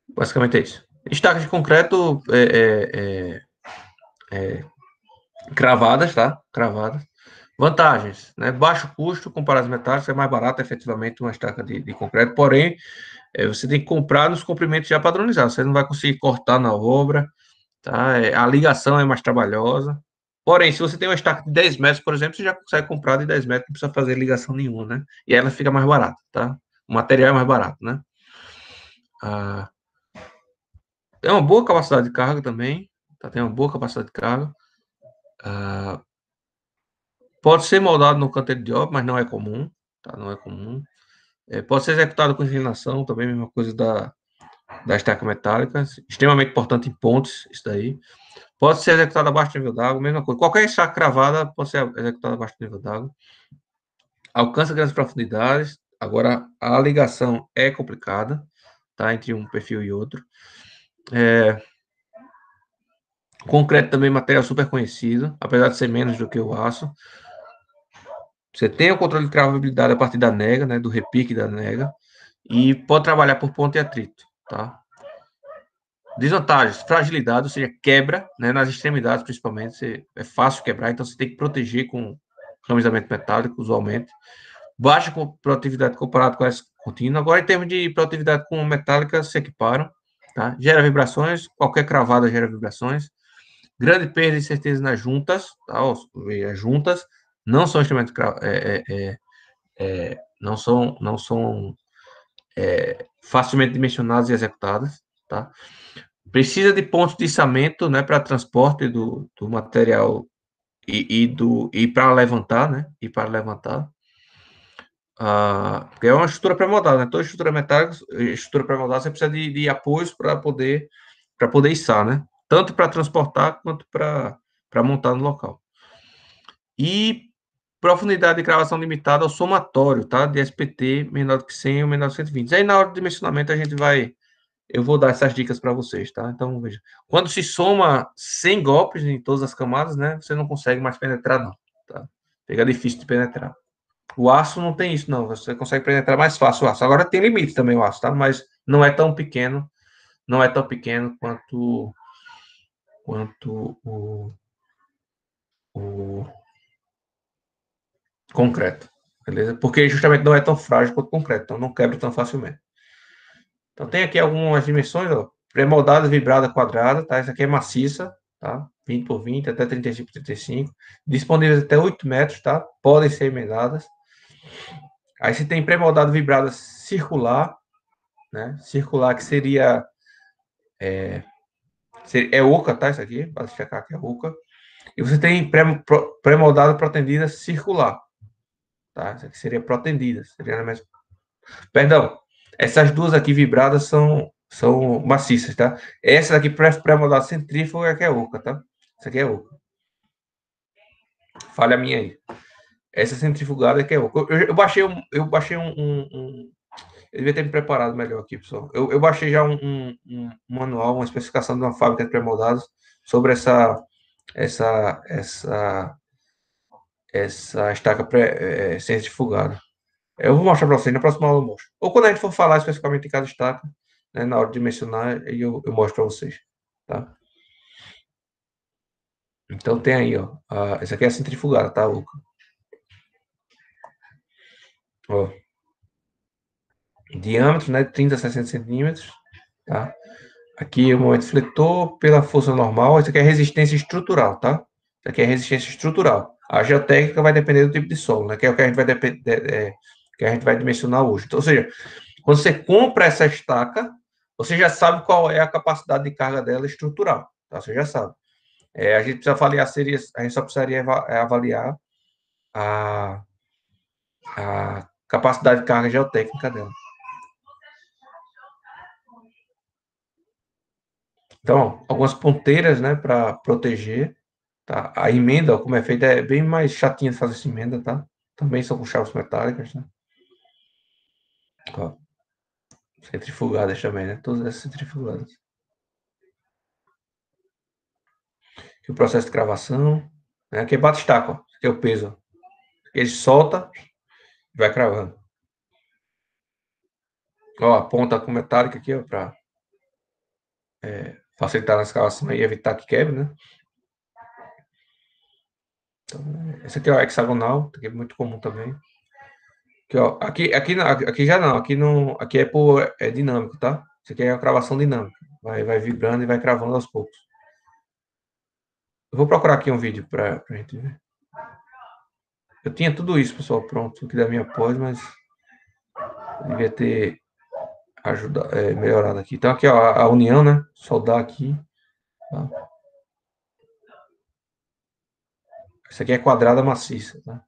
basicamente é isso. Estacas de concreto cravadas, tá? Cravadas. Vantagens, né? Baixo custo comparado às metálicas, é mais barato efetivamente uma estaca de concreto, porém, você tem que comprar nos comprimentos já padronizados, você não vai conseguir cortar na obra, tá? A ligação é mais trabalhosa. Porém, se você tem uma estaca de 10 metros, por exemplo, você já consegue comprar de 10 metros, não precisa fazer ligação nenhuma, né? E ela fica mais barata, tá? O material é mais barato, né? Ah, tem uma boa capacidade de carga também, tá? Tem uma boa capacidade de carga. Ah, pode ser moldado no canteiro de obra, mas não é comum, tá? Não é comum. Pode ser executado com inclinação, também, mesma coisa da estaca metálica, extremamente importante em pontes, isso daí. Pode ser executado abaixo do nível d'água, mesma coisa. Qualquer estaca cravada pode ser executada abaixo do nível d'água. Alcança grandes profundidades. Agora, a ligação é complicada, tá? Entre um perfil e outro. Concreto também é material super conhecido, apesar de ser menos do que o aço. Você tem o controle de cravabilidade a partir da nega, né? Do repique da nega. E pode trabalhar por ponto e atrito, tá? Desvantagens, fragilidade, ou seja, quebra, né, nas extremidades principalmente, é fácil quebrar, então você tem que proteger com camisamento metálico, usualmente. Baixa produtividade comparado com essa contínua. Agora, em termos de produtividade com metálica, se equiparam, tá? Gera vibrações, qualquer cravada gera vibrações. Grande perda de certeza nas juntas, tá? As juntas não são instrumentos, não são facilmente dimensionadas e executadas, tá? Precisa de pontos de içamento, né, para transporte do material e para levantar, né? E para levantar. Porque é uma estrutura pré-moldada, né? Toda estrutura metálica, estrutura pré-moldada, você precisa de apoios para poder içar, né? Tanto para transportar quanto para montar no local. E profundidade de cravação limitada ao somatório, tá? De SPT menor do que 100 ou menor do que 120. Aí na hora do dimensionamento eu vou dar essas dicas para vocês, tá? Então, veja, quando se soma 100 golpes em todas as camadas, né, você não consegue mais penetrar, não, tá? Fica difícil de penetrar. O aço não tem isso, não. Você consegue penetrar mais fácil o aço. Agora tem limite também o aço, tá? Mas não é tão pequeno, não é tão pequeno quanto o concreto, beleza? Porque justamente não é tão frágil quanto o concreto, então não quebra tão facilmente. Então tem aqui algumas dimensões, ó. Pré-moldada, vibrada, quadrada, tá? Essa aqui é maciça, tá? 20 por 20, até 35 por 35. Disponíveis até 8 metros, tá? Podem ser emendadas. Aí você tem pré-moldada, vibrada, circular, né? Circular, que seria oca, tá? Isso aqui, para checar que é oca. E você tem pré-moldada, protendida, circular, tá? Isso aqui seria protendida, seria mais. Perdão, essas duas aqui vibradas são maciças, tá? Essa daqui pré-moldada centrífuga que é oca, tá? Essa aqui é oca. Falha minha aí. Essa centrifugada que é oca. Eu devia ter me preparado melhor aqui, pessoal. Eu baixei já um manual, uma especificação de uma fábrica de pré-moldados sobre essa, essa estaca centrifugada. Eu vou mostrar para vocês, na próxima aula eu mostro. Ou quando a gente for falar especificamente de cada estaca, né, na hora de mencionar, eu mostro para vocês. Tá? Então tem aí, ó. Essa aqui é a centrifugada, tá, Luca? Ó, diâmetro, né, 30 a 60 centímetros, tá? Aqui é o momento fletor pela força normal. Isso aqui é resistência estrutural, tá? Isso aqui é resistência estrutural. A geotécnica vai depender do tipo de solo, né? Que é o que a gente vai, que a gente vai dimensionar hoje. Então, ou seja, quando você compra essa estaca, você já sabe qual é a capacidade de carga dela estrutural, tá? Você já sabe. A gente precisa avaliar, a gente só precisaria avaliar a, a capacidade de carga geotécnica dela. Então, algumas ponteiras, né, para proteger, tá? A emenda, como é feita, é bem mais chatinha de fazer essa emenda, tá? Também são com chaves metálicas, né? Ó, centrifugadas também, né? Todas essas centrifugadas. Aqui o processo de cravação, né? Aqui é bate-estaca, ó. Aqui é o peso. Ele solta e vai cravando. Ó, a ponta com metálica aqui, ó, para facilitar na escavação e evitar que quebre, né? Então, esse aqui é o hexagonal, que é muito comum também. Aqui, ó, aqui já não, aqui é dinâmico, tá? Isso aqui é a cravação dinâmica. Vai vibrando e vai cravando aos poucos. Eu vou procurar aqui um vídeo para a gente ver. Eu tinha tudo isso, pessoal, pronto aqui da minha pós, mas eu devia ter melhorado aqui. Então aqui, ó, a união, né? Soldar aqui. Tá? Isso aqui é quadrada maciça, tá?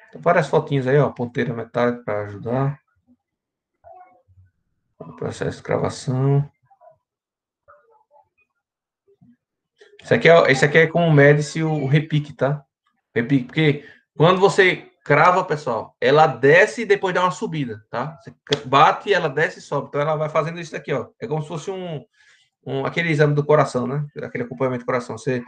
Então, várias fotinhas aí, ó, ponteira metálica para ajudar. O processo de cravação. Esse aqui é como mede-se o repique, tá? Repique, porque quando você crava, pessoal, ela desce e depois dá uma subida, tá? Você bate, ela desce e sobe. Então ela vai fazendo isso daqui, ó. É como se fosse aquele exame do coração, né? Aquele acompanhamento do coração. Você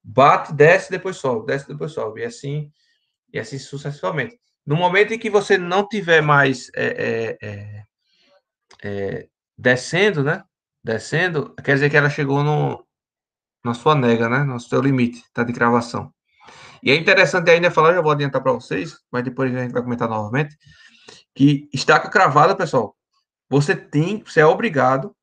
bate, desce, depois sobe, desce, depois sobe. E assim sucessivamente. No momento em que você não tiver mais descendo, né? Descendo, quer dizer que ela chegou na sua nega, né? No seu limite, tá? De cravação. E é interessante ainda falar, já vou adiantar para vocês, mas depois a gente vai comentar novamente, que estaca cravada, pessoal, você é obrigado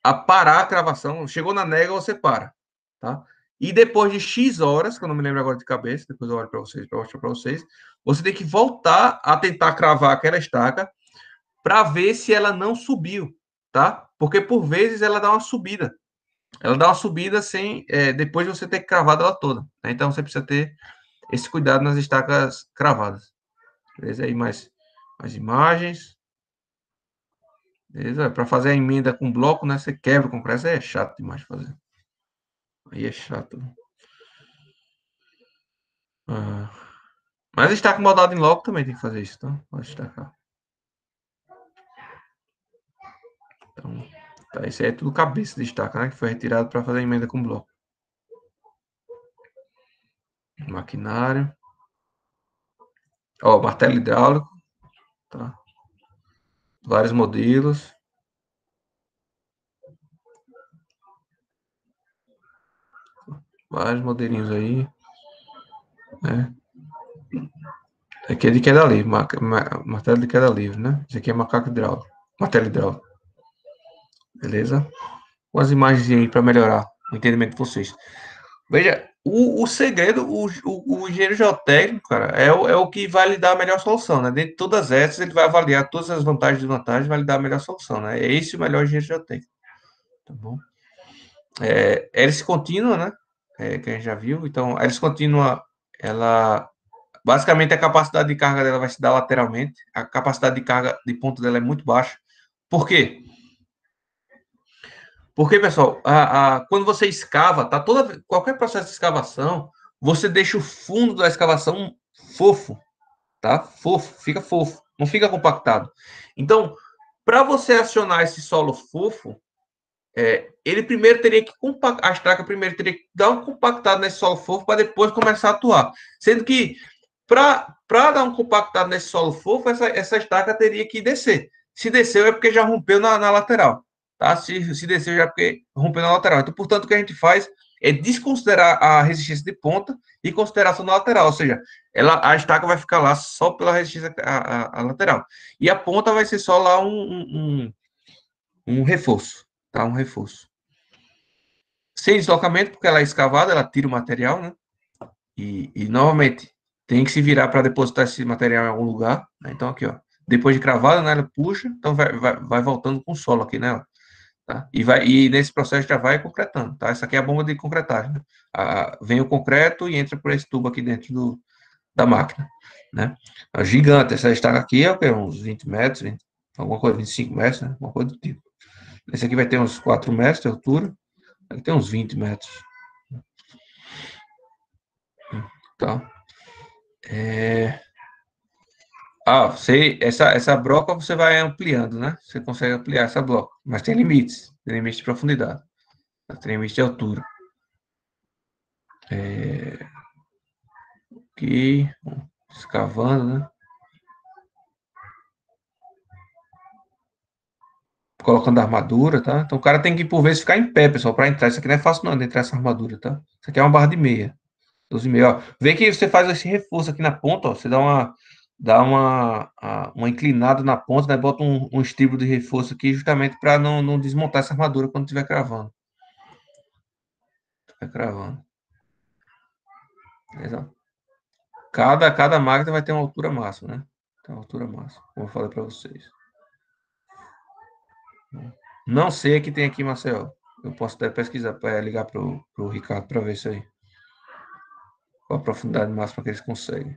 a parar a cravação. Chegou na nega, você para, tá? E depois de X horas, que eu não me lembro agora de cabeça, depois eu olho para vocês, para mostrar para vocês, você tem que voltar a tentar cravar aquela estaca para ver se ela não subiu, tá? Porque por vezes ela dá uma subida. Ela dá uma subida sem depois você ter cravado ela toda. Né? Então você precisa ter esse cuidado nas estacas cravadas. Beleza? Aí mais imagens. Beleza? Para fazer a emenda com bloco, né? Você quebra com pressa, é chato demais de fazer. Aí é chato. Mas estaca moldado em loco também tem que fazer isso, tá? Pode destacar. Então, tá, esse aí é tudo cabeça de estaca, né? Que foi retirado para fazer a emenda com bloco. Maquinário. Ó, martelo hidráulico. Tá? Vários modelos. Vários modelinhos aí. Né? Aqui é de queda livre, martelo de queda livre, né? Esse aqui é macaco hidráulico, martelo hidráulico. Beleza? Umas imagens aí para melhorar o entendimento de vocês. Veja, o segredo, o engenheiro geotécnico, cara, é o que vai lhe dar a melhor solução, né? Dentre todas essas, ele vai avaliar todas as vantagens e desvantagens, vai lhe dar a melhor solução, né? É esse o melhor engenheiro geotécnico. Tá bom? Hélice contínua, né? Que a gente já viu. Então, a hélice contínua, ela basicamente, a capacidade de carga dela vai se dar lateralmente. A capacidade de carga de ponta dela é muito baixa. Por quê? Porque, pessoal, quando você escava, tá qualquer processo de escavação, você deixa o fundo da escavação fofo, tá? Fofo, fica fofo, não fica compactado. Então, para você acionar esse solo fofo, ele primeiro teria que a estaca primeiro teria que dar um compactado nesse solo fofo para depois começar a atuar. Sendo que para dar um compactado nesse solo fofo, essa estaca teria que descer. Se desceu é porque já rompeu na lateral. Tá? Se desceu já é porque rompeu na lateral. Então, portanto, o que a gente faz é desconsiderar a resistência de ponta e consideração da lateral, ou seja, a estaca vai ficar lá só pela resistência a lateral. E a ponta vai ser só lá um reforço, tá? Um reforço. Sem deslocamento, porque ela é escavada, ela tira o material, né? E novamente, tem que se virar para depositar esse material em algum lugar. Né? Então, aqui, ó. Depois de cravada, né, ela puxa, então vai voltando com o solo aqui, né? Tá? E nesse processo já vai concretando, tá? Essa aqui é a bomba de concretagem, né? Vem o concreto e entra por esse tubo aqui dentro da máquina, né? É gigante, essa estaca aqui é o que? Uns 20 metros, 20, alguma coisa, 25 metros, né? Alguma coisa do tipo. Esse aqui vai ter uns 4 metros de altura, aqui tem uns 20 metros. Tá? Essa broca você vai ampliando, né? Você consegue ampliar essa broca, mas tem limites de profundidade, tem limite de altura. Aqui, escavando, né? Colocando armadura, tá? Então o cara tem que, por vezes, ficar em pé, pessoal, para entrar. Isso aqui não é fácil, não, de entrar essa armadura, tá? Isso aqui é uma barra de meia. 12,5, ó. Vê que você faz esse reforço aqui na ponta, ó. Você dá uma inclinada na ponta, né? Bota um estribo de reforço aqui, justamente para não desmontar essa armadura quando estiver cravando. Estiver cravando. Beleza? Cada máquina vai ter uma altura máxima, né? Tem uma altura máxima, como eu falei para vocês. Não sei o que tem aqui em Maceió. Eu posso até pesquisar, para ligar para o Ricardo para ver isso aí. Qual a profundidade máxima que eles conseguem.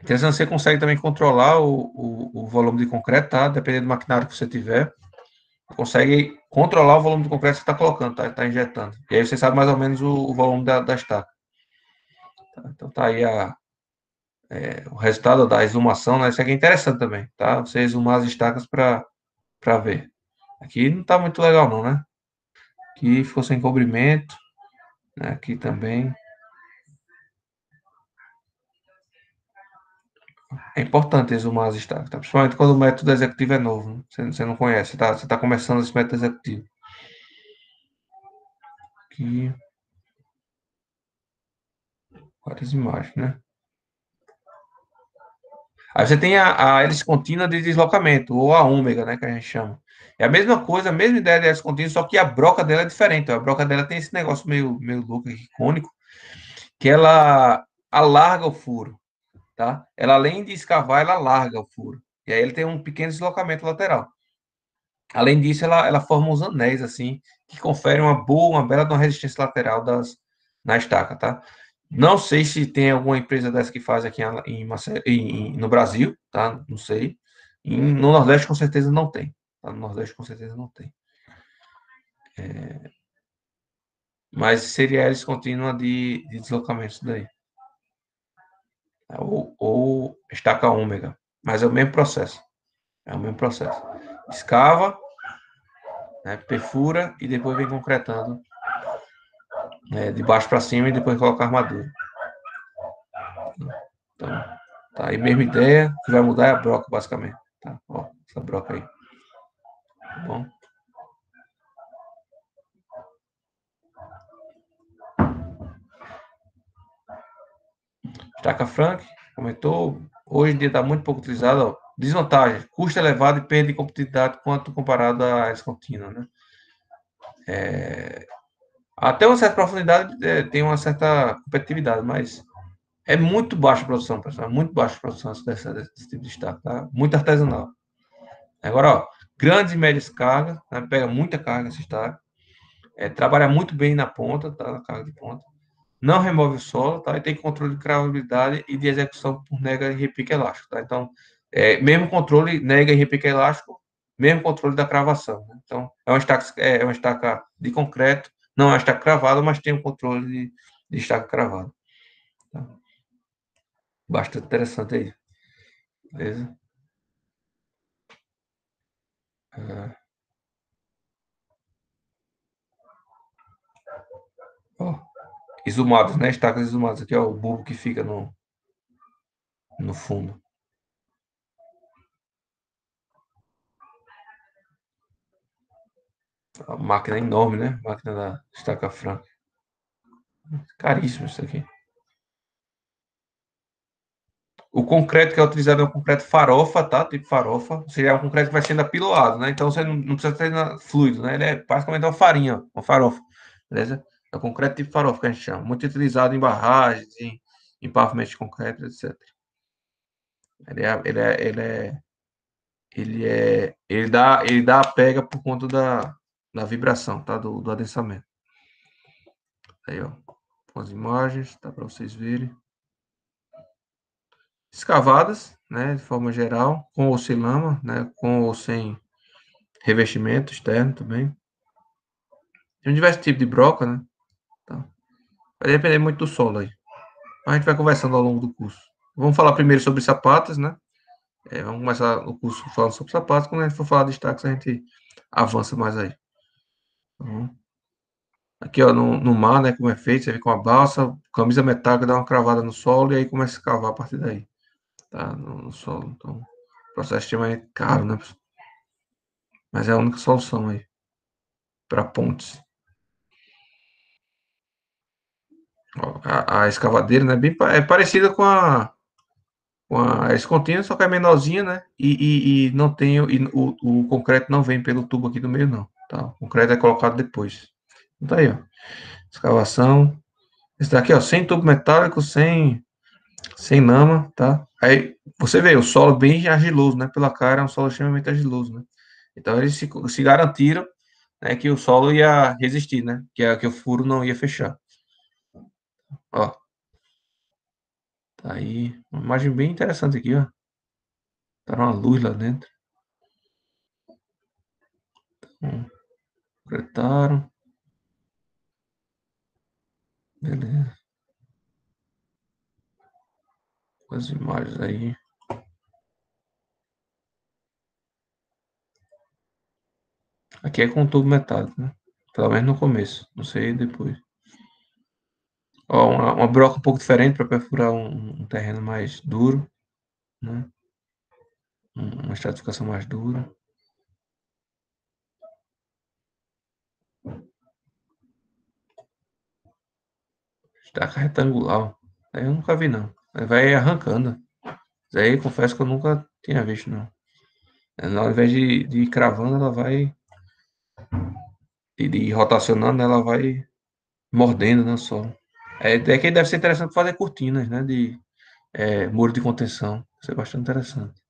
Interessante, você consegue também controlar o volume de concreto, tá? Dependendo do maquinário que você tiver. Consegue controlar o volume de concreto que você está colocando, tá injetando. E aí você sabe mais ou menos o volume da estaca. Tá? Então tá aí o resultado da exumação, né? Isso aqui é interessante também, tá? Você exumar as estacas para ver. Aqui não tá muito legal não, né? Aqui ficou sem cobrimento, né? Aqui também. É importante exumar as estacas, tá? Principalmente quando o método executivo é novo, né? Você não conhece, você tá começando esse método executivo. Aqui. Várias imagens, né? Aí você tem a hélice contínua de deslocamento, ou a ômega, né, que a gente chama. É a mesma coisa, a mesma ideia de hélice contínua, só que a broca dela é diferente. A broca dela tem esse negócio meio louco aqui, cônico, que ela alarga o furo, tá? Ela, além de escavar, ela alarga o furo. E aí ele tem um pequeno deslocamento lateral. Além disso, ela forma uns anéis, assim, que conferem uma bela de uma resistência lateral na estaca, tá? Não sei se tem alguma empresa dessa que faz aqui no Brasil, tá? Não sei. No Nordeste, com certeza, não tem. Tá? No Nordeste, com certeza, não tem. Mas seria hélice contínua de deslocamento, isso daí. Ou estaca ômega. Mas é o mesmo processo. É o mesmo processo. Escava, né, perfura e depois vem concretando de baixo para cima e depois coloca a armadura. Então, tá aí a mesma ideia, o que vai mudar é a broca, basicamente. Tá? Ó, essa broca aí. Tá bom? Estaca Frank comentou, hoje em dia está muito pouco utilizado. Ó. Desvantagem, custo elevado e perda de competitividade quanto comparado à hélice contínua. Né? Até uma certa profundidade tem uma certa competitividade, mas é muito baixa a produção, pessoal. É muito baixa a produção desse tipo de estaca. Tá? Muito artesanal. Agora, ó, grandes e médias cargas, né? Pega muita carga esse estaca. Trabalha muito bem na ponta, tá? Na carga de ponta. Não remove o solo, tá? E tem controle de cravabilidade e de execução por nega e repique elástico, tá? Então, mesmo controle nega e repique elástico, mesmo controle da cravação, né? Então, é uma estaca de concreto, não é uma estaca cravada, mas tem um controle de estaca cravada. Tá? Bastante interessante aí. Beleza? Ó, exumados, né? Estacas exumadas. Aqui é o bulbo que fica no fundo. A máquina enorme, né? Máquina da estaca franca. Caríssimo isso aqui. O concreto que é utilizado é um concreto farofa, tá? Tipo farofa. Ou seja, é um concreto que vai sendo apiloado, né? Então você não precisa ter fluido, né? Ele é basicamente uma farinha, uma farofa. Beleza? É o concreto tipo farofa que a gente chama. Muito utilizado em barragens, em pavimentos de concreto, etc. Ele dá a pega por conta da vibração, tá? Do adensamento. Aí, ó. Com as imagens, tá para vocês verem. Escavadas, né? De forma geral, com ou sem lama, né? Com ou sem revestimento externo também. Tem diversos tipos de broca, né? Tá. Vai depender muito do solo aí. A gente vai conversando ao longo do curso. Vamos falar primeiro sobre sapatos, né? Vamos começar o curso falando sobre sapatos. Quando a gente for falar de destaques, a gente avança mais aí. Tá. Aqui, ó, no mar, né? Como é feito, você vê com a balsa, camisa metálica, dá uma cravada no solo e aí começa a escavar a partir daí. Tá? No solo. Então, o processo extremamente caro, né? Mas é a única solução aí para pontes. Ó, a escavadeira, né? É parecida com a escontina, só que é menorzinha, né? E não tem. O concreto não vem pelo tubo aqui do meio, não. Tá? O concreto é colocado depois. Então tá aí, ó. Escavação. Esse daqui, ó, sem tubo metálico, sem lama, tá? Aí você vê o solo bem argiloso, né? Pela cara, é um solo extremamente argiloso, né? Então eles se garantiram, né, que o solo ia resistir, né? Que o furo não ia fechar. Ó, tá aí uma imagem bem interessante aqui, ó. Tá uma luz lá dentro. Concretaram. Beleza. As imagens aí. Aqui é com tubo metálico, né? Pelo menos no começo. Não sei depois. Ó, uma broca um pouco diferente para perfurar um terreno mais duro, né? Uma estratificação mais dura. Estaca retangular. Aí eu nunca vi, não. Aí vai arrancando. Isso aí confesso que eu nunca tinha visto, não. Ao invés de ir cravando, ela vai. De ir rotacionando, ela vai mordendo no solo. É que deve ser interessante fazer cortinas, né? Muro de contenção. Isso é bastante interessante.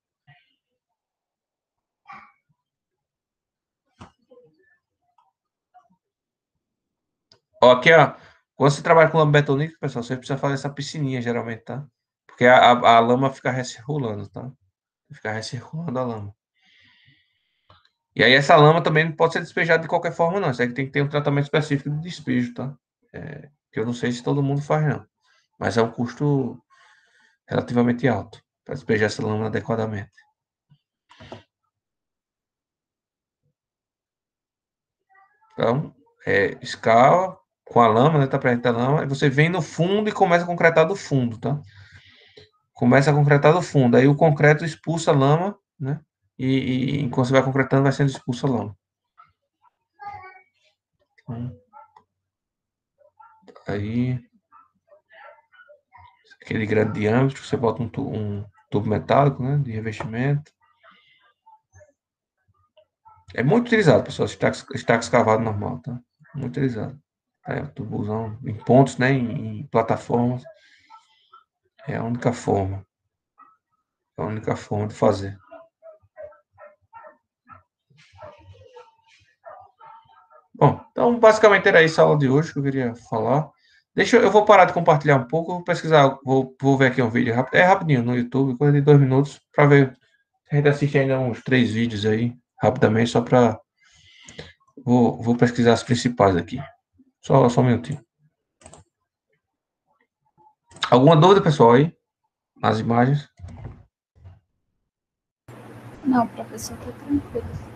Ó, aqui, ó. Quando você trabalha com lama betonística, pessoal, você precisa fazer essa piscininha, geralmente, tá? Porque a lama fica recirculando, tá? Fica recirculando a lama. E aí essa lama também não pode ser despejada de qualquer forma, não. Isso aí tem que ter um tratamento específico de despejo, tá? Que eu não sei se todo mundo faz, não. Mas é um custo relativamente alto para despejar essa lama adequadamente. Então, escava com a lama, né? Tá perto da lama. Aí você vem no fundo e começa a concretar do fundo, tá? Começa a concretar do fundo. Aí o concreto expulsa a lama, né? E enquanto você vai concretando, vai sendo expulsa a lama. Então, aí, aquele grande diâmetro, você bota um tubo metálico, né? De revestimento. É muito utilizado, pessoal, estaca escavado normal, tá? Muito utilizado. Tubozão em pontos, né? Em plataformas. É a única forma. É a única forma de fazer. Bom, então basicamente era isso a aula de hoje que eu queria falar. Eu vou parar de compartilhar um pouco, vou pesquisar, vou ver aqui um vídeo rápido, rapidinho no YouTube, coisa de 2 minutos, para ver se a gente assiste ainda uns 3 vídeos aí, rapidamente, só para. Vou pesquisar as principais aqui. Só um minutinho. Alguma dúvida, pessoal, aí? Nas imagens? Não, professor, tá tranquilo.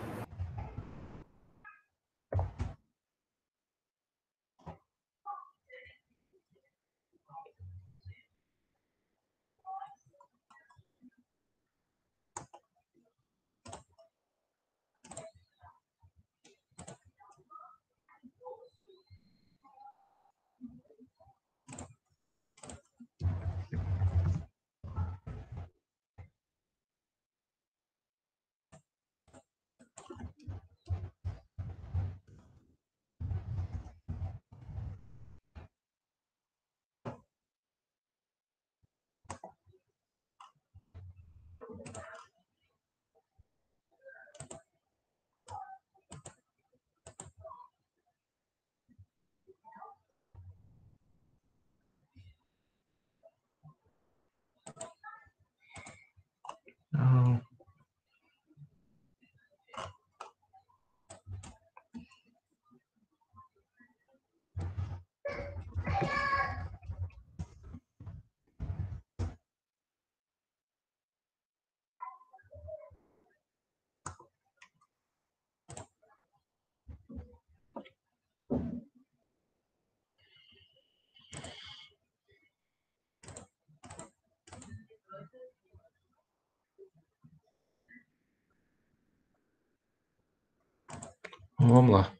Então, vamos lá.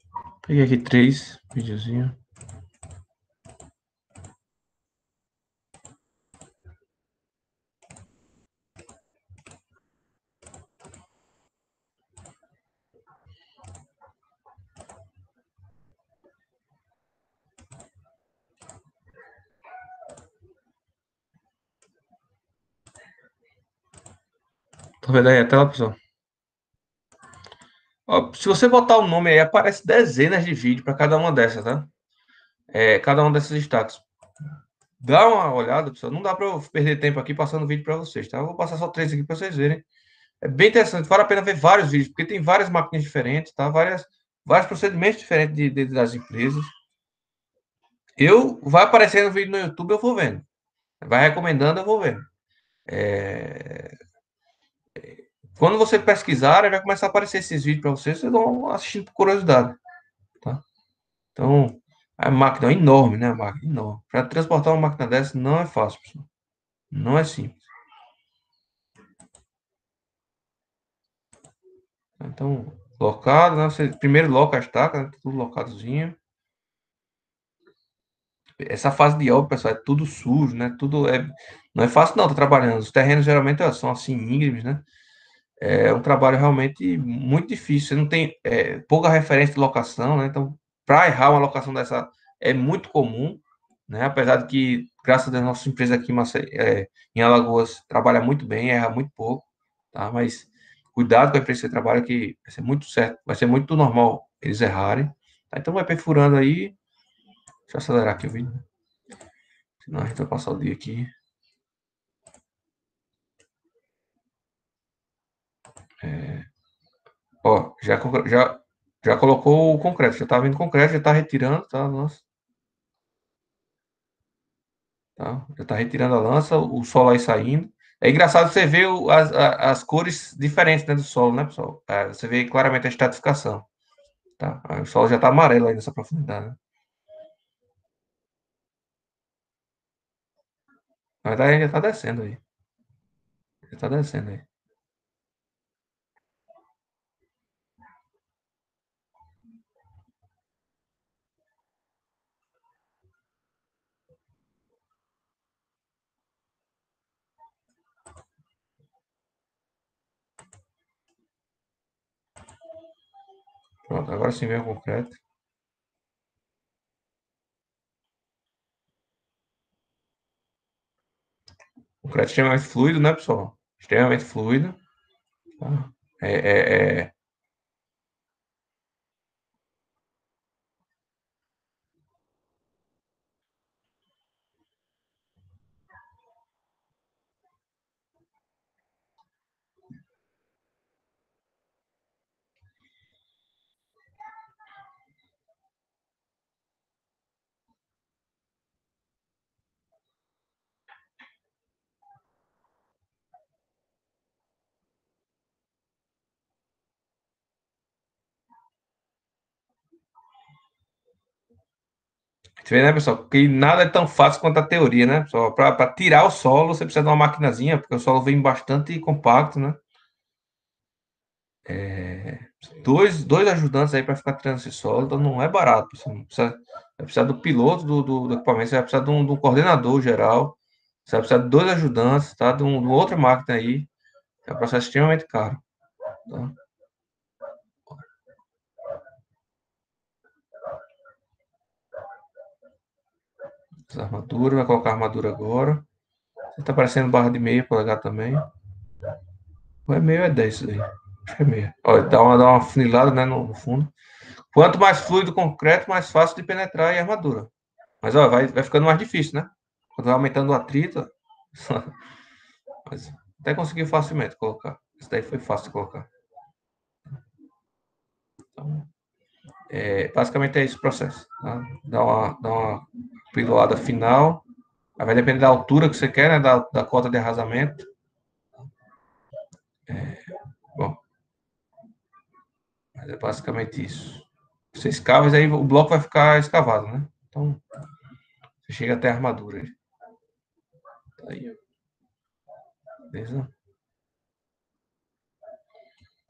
Peguei aqui 3 videozinhos. Tá vendo aí a tela, pessoal? Ó, se você botar o nome aí, aparece dezenas de vídeos para cada uma dessas, tá? Cada um desses destaques. Dá uma olhada, pessoal. Não dá para eu perder tempo aqui passando vídeo para vocês, tá? Eu vou passar só 3 aqui para vocês verem. É bem interessante, vale a pena ver vários vídeos, porque tem várias máquinas diferentes, tá? Vários procedimentos diferentes das empresas. Vai aparecendo vídeo no YouTube, eu vou vendo. Vai recomendando, eu vou vendo. Quando você pesquisar, vai começar a aparecer esses vídeos para vocês vão assistindo por curiosidade, tá? Então, a máquina é enorme, né? A máquina é enorme. Para transportar uma máquina dessa não é fácil, pessoal. Não é simples. Então, locado, né? Você primeiro loca a estaca, né? Tudo locadozinho. Essa fase de obra, pessoal, é tudo sujo, né? Não é fácil não, tá trabalhando. Os terrenos geralmente são assim íngremes, né? É um trabalho realmente muito difícil. Você não tem pouca referência de locação, né? Então, para errar uma locação dessa é muito comum, né? Apesar de que, graças a Deus, nossa empresa aqui em Alagoas trabalha muito bem, erra muito pouco, tá? Mas cuidado com a empresa que você trabalha, que vai ser muito certo, vai ser muito normal eles errarem. Tá? Então, vai perfurando aí. Deixa eu acelerar aqui o vídeo, senão a gente vai passar o dia aqui. Ó, já colocou o concreto, já tá vindo concreto, já tá retirando, tá? Nossa, tá? Já tá retirando a lança, o solo aí saindo. É engraçado você ver as cores diferentes, né, do solo, né, pessoal? Você vê claramente a estratificação, tá? O solo já tá amarelo aí nessa profundidade, né? Mas daí já tá descendo aí. Já tá descendo aí. Pronto, agora sim vem o concreto. O concreto é extremamente fluido, né, pessoal? Extremamente fluido. Tá? É, é, é, Você vê, né, pessoal? Que nada é tão fácil quanto a teoria, né, pessoal? Para tirar o solo, você precisa de uma maquinazinha, porque o solo vem bastante compacto, né? Dois ajudantes aí para ficar tirando esse solo, então não é barato. Você não precisa, vai precisar do piloto do equipamento, você vai precisar de um coordenador geral, você vai precisar de 2 ajudantes, tá? De uma outra máquina aí. É um processo extremamente caro, tá? Essa armadura, vai colocar a armadura agora. Tá parecendo barra de meia polegar também. Ou é meio ou é 10 isso aí? Acho que é meia. Olha, dá uma funilada, né, no fundo. Quanto mais fluido o concreto, mais fácil de penetrar em armadura. Mas ó, vai ficando mais difícil, né? Quando vai aumentando o atrito. Mas até consegui facilmente colocar. Isso daí foi fácil de colocar. Então, basicamente é esse o processo. Tá? Dá uma pilolada final. Aí vai depender da altura que você quer, né? Da cota de arrasamento. Bom, mas é basicamente isso. Você escava, aí o bloco vai ficar escavado, né? Então, você chega até a armadura. Tá aí, beleza?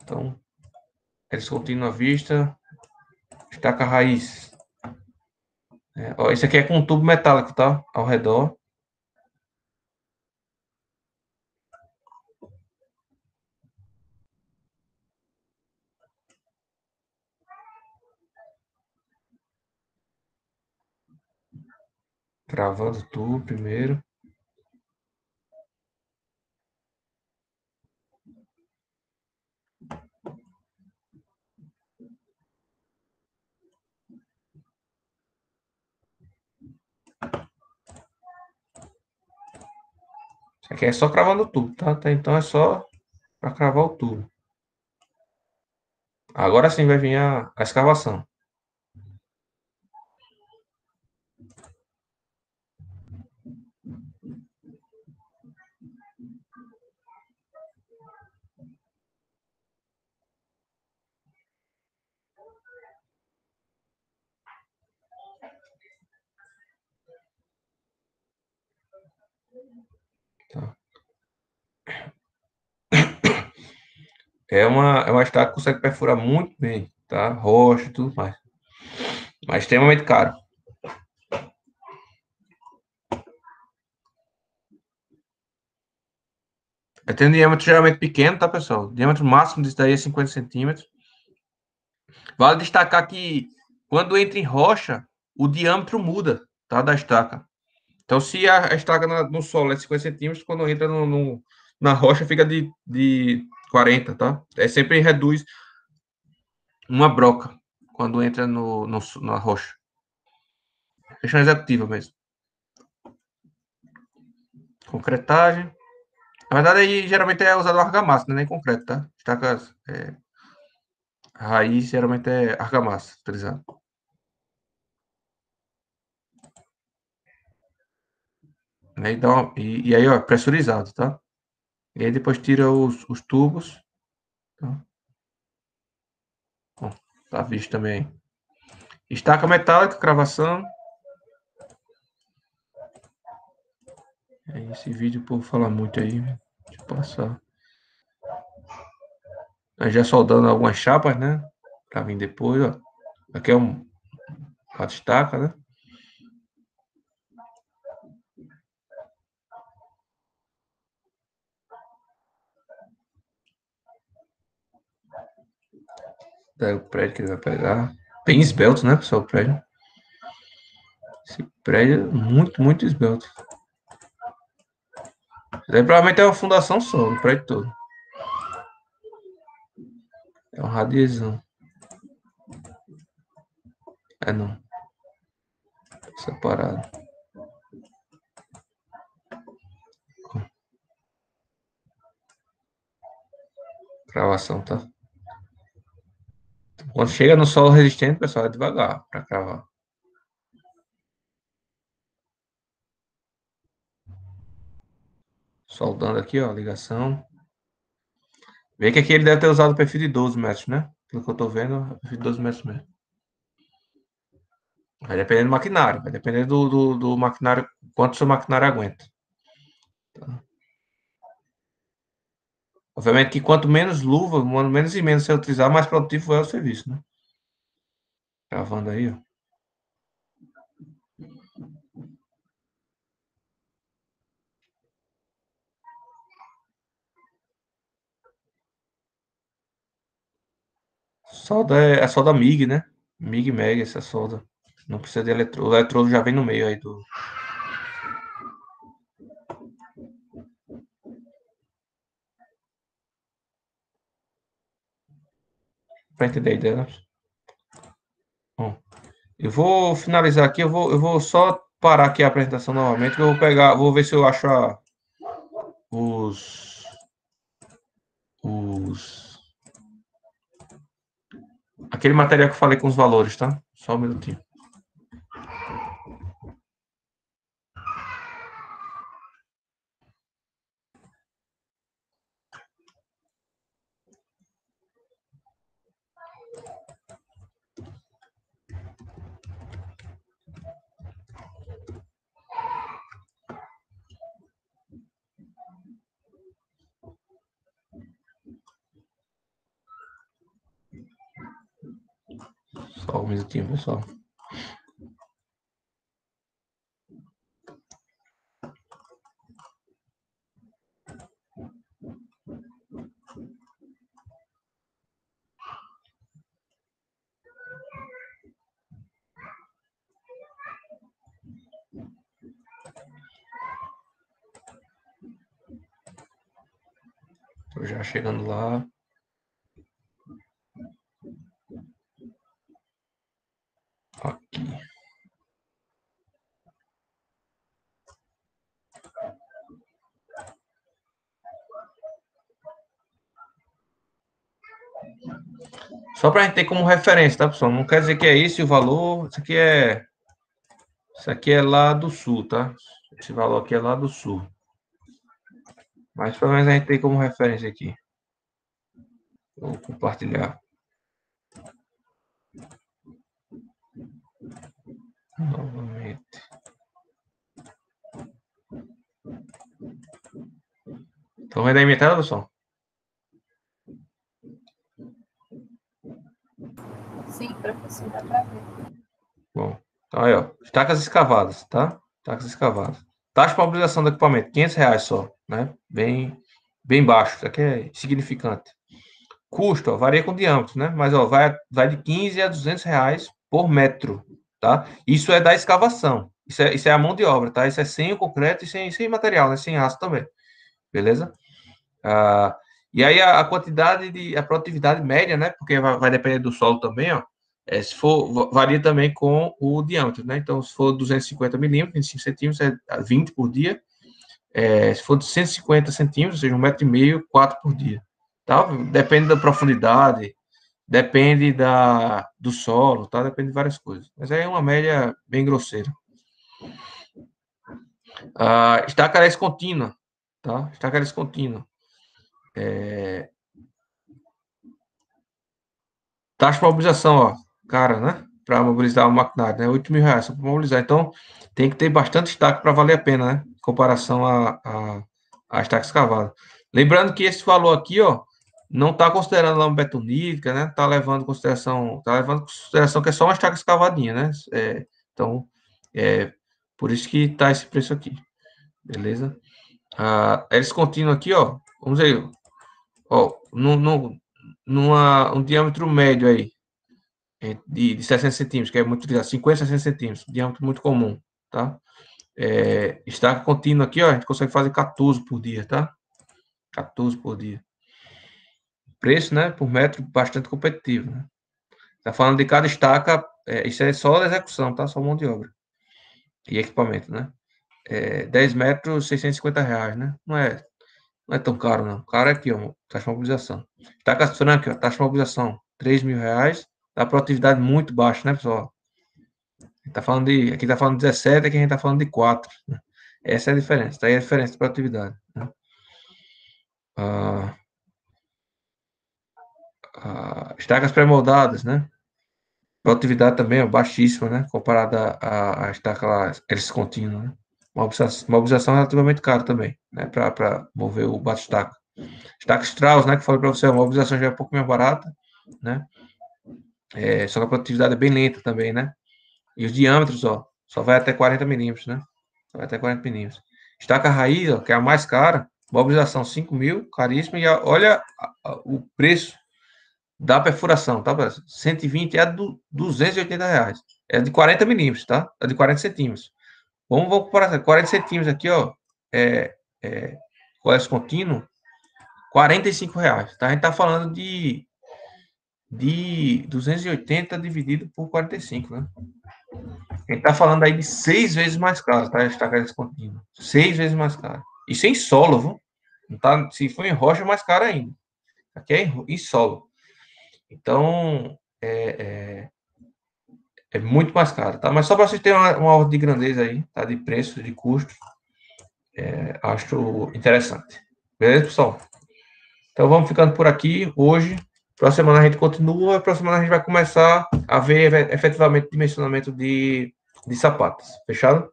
Então, eles continuam à vista. Estaca raiz. Ó, esse aqui é com um tubo metálico, tá? Ao redor. Travando o tubo primeiro. Isso aqui é só cravando o tubo, tá? Até então é só para cravar o tubo. Agora sim vai vir a escavação. Tá? É uma estaca que consegue perfurar muito bem, tá? Rocha e tudo mais. Mas extremamente caro. Tem um diâmetro geralmente pequeno, tá, pessoal? O diâmetro máximo disso daí é 50 centímetros. Vale destacar que quando entra em rocha, o diâmetro muda, tá, da estaca. Então, se a estaca no solo é 50 centímetros, quando entra na rocha fica de 40, tá? É sempre reduz uma broca quando entra na rocha. Questão executiva mesmo. Concretagem. Na verdade, aí geralmente é usado argamassa, não é nem concreto, tá? Estacas raiz geralmente é argamassa utilizado. E aí, ó, pressurizado, tá? E aí depois tira os tubos. Tá? Bom, tá visto também. Estaca metálica, cravação. Esse vídeo o povo fala muito aí. Deixa eu passar. Aí já soldando algumas chapas, né? Pra vir depois, ó. Aqui é a estaca, né? Daí o prédio que ele vai pegar. Bem esbelto, né, pessoal? O prédio. Esse prédio é muito, muito esbelto. Daí provavelmente é uma fundação só, o prédio todo. É um radiezão. É não. Separado. Cravação, tá? Quando chega no solo resistente, pessoal, é devagar para cravar. Soldando aqui, ó, a ligação. Vê que aqui ele deve ter usado o perfil de 12 metros, né? Pelo que eu tô vendo, é perfil de 12 metros mesmo. Vai depender do maquinário, vai depender do maquinário, quanto o seu maquinário aguenta. Tá? Obviamente que quanto menos luva, menos e menos você utilizar, mais produtivo é o serviço, né? Gravando aí, ó. Solda é a solda MIG, né? MIG Meg, essa solda. Não precisa de eletrodo. O eletrodo já vem no meio aí do. Pra entender a ideia, né? Bom, eu vou finalizar aqui, eu vou só parar aqui a apresentação novamente, que eu vou pegar, vou ver se eu acho os, os, aquele material que eu falei com os valores, tá? Só um minutinho. Só um minutinho, pessoal. Tô já chegando lá. Aqui. Só para a gente ter como referência, tá, pessoal? Não quer dizer que é esse o valor. Isso aqui é lá do sul, tá? Esse valor aqui é lá do sul. Mas pelo menos a gente tem como referência aqui. Vou compartilhar. Novamente. Estão vendo aí minha tela, pessoal? Sim, professor, dá para ver. Bom, então aí, ó. Estacas escavadas, tá? Estacas escavadas. Taxa de mobilização do equipamento, R$ 500 só, né? Bem baixo. Isso aqui é insignificante. Custo, ó, varia com diâmetro, né? Mas, ó, vai de 15 a R$ 200 por metro, tá? Isso é da escavação. Isso é a mão de obra, tá? Isso é sem o concreto e sem material, né? Sem aço também. Beleza? E aí a quantidade a produtividade média, né? Porque vai depender do solo também, ó. Se for, varia também com o diâmetro, né? Então, se for 250 milímetros, 25 centímetros, é 20 por dia. Se for de 150 centímetros, ou seja, 1,5 m, 4 por dia. Tá? Depende da profundidade, depende do solo, tá? Depende de várias coisas. Mas aí é uma média bem grosseira. Estaca contínua, tá? Estaca contínua. Taxa de mobilização, ó, cara, né? Para mobilizar o maquinário, né? R$ 8.000 só para mobilizar. Então, tem que ter bastante estaca para valer a pena, né? Em comparação a estaca escavada. Lembrando que esse valor aqui, ó, não está considerando lama betonítica, né? Tá levando em consideração que é só uma estaca escavadinha, né? Então, por isso que tá esse preço aqui, beleza? Hélice contínua aqui, ó, vamos ver, ó, um diâmetro médio aí, de 60 centímetros, que é muito utilizado, 50, 60 centímetros, diâmetro muito comum, tá? Estaca contínua aqui, ó, a gente consegue fazer 14 por dia, tá? 14 por dia. Preço, né, por metro, bastante competitivo, né? Tá falando de cada estaca, isso é só a execução, tá? Só mão de obra e equipamento, né? 10 metros, R$ 650, né? Não é tão caro, não. Caro é aqui, ó, taxa de mobilização. Estaca franca, ó, taxa de mobilização, R$ 3.000, dá produtividade muito baixa, né, pessoal? Aqui tá falando de 17, aqui a gente tá falando de 4. Né? Essa é a diferença. Tá aí a diferença de produtividade. Né? Estacas pré-moldadas, né? Produtividade também é baixíssima, né? Comparada à estaca lá, hélice contínua, né? Mobilização relativamente cara também, né? Para mover o bate-estaca. Estaca Strauss, né? Que eu falei para você, a mobilização já é um pouco mais barata, né? Só que a produtividade é bem lenta também, né? E os diâmetros, ó, só vai até 40 milímetros, né? Só vai até 40 milímetros. Estaca raiz, ó, que é a mais cara, mobilização 5.000, caríssima, e olha o preço da perfuração, tá, pessoal? 120 é a do R$ 280. É de 40 milímetros, tá? É de 40 centímetros. Vamos comparar, 40 centímetros aqui, ó, colégio contínuo, R$ 45, tá? A gente tá falando de 280 dividido por 45, né? A gente tá falando aí de 6 vezes mais caro, tá? Estaca descontínua. 6 vezes mais caro. Isso em solo, viu? Não tá, se for em rocha, é mais caro ainda. Aqui é em solo. Então, é muito mais caro, tá? Mas só para vocês terem uma ordem de grandeza aí, tá? De preço, de custo, acho interessante. Beleza, pessoal? Então, vamos ficando por aqui hoje. Próxima semana a gente continua. Próxima semana a gente vai começar a ver efetivamente dimensionamento de sapatos. Fechado?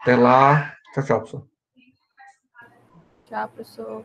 Até lá. Tchau, tchau, pessoal. Tchau, professor.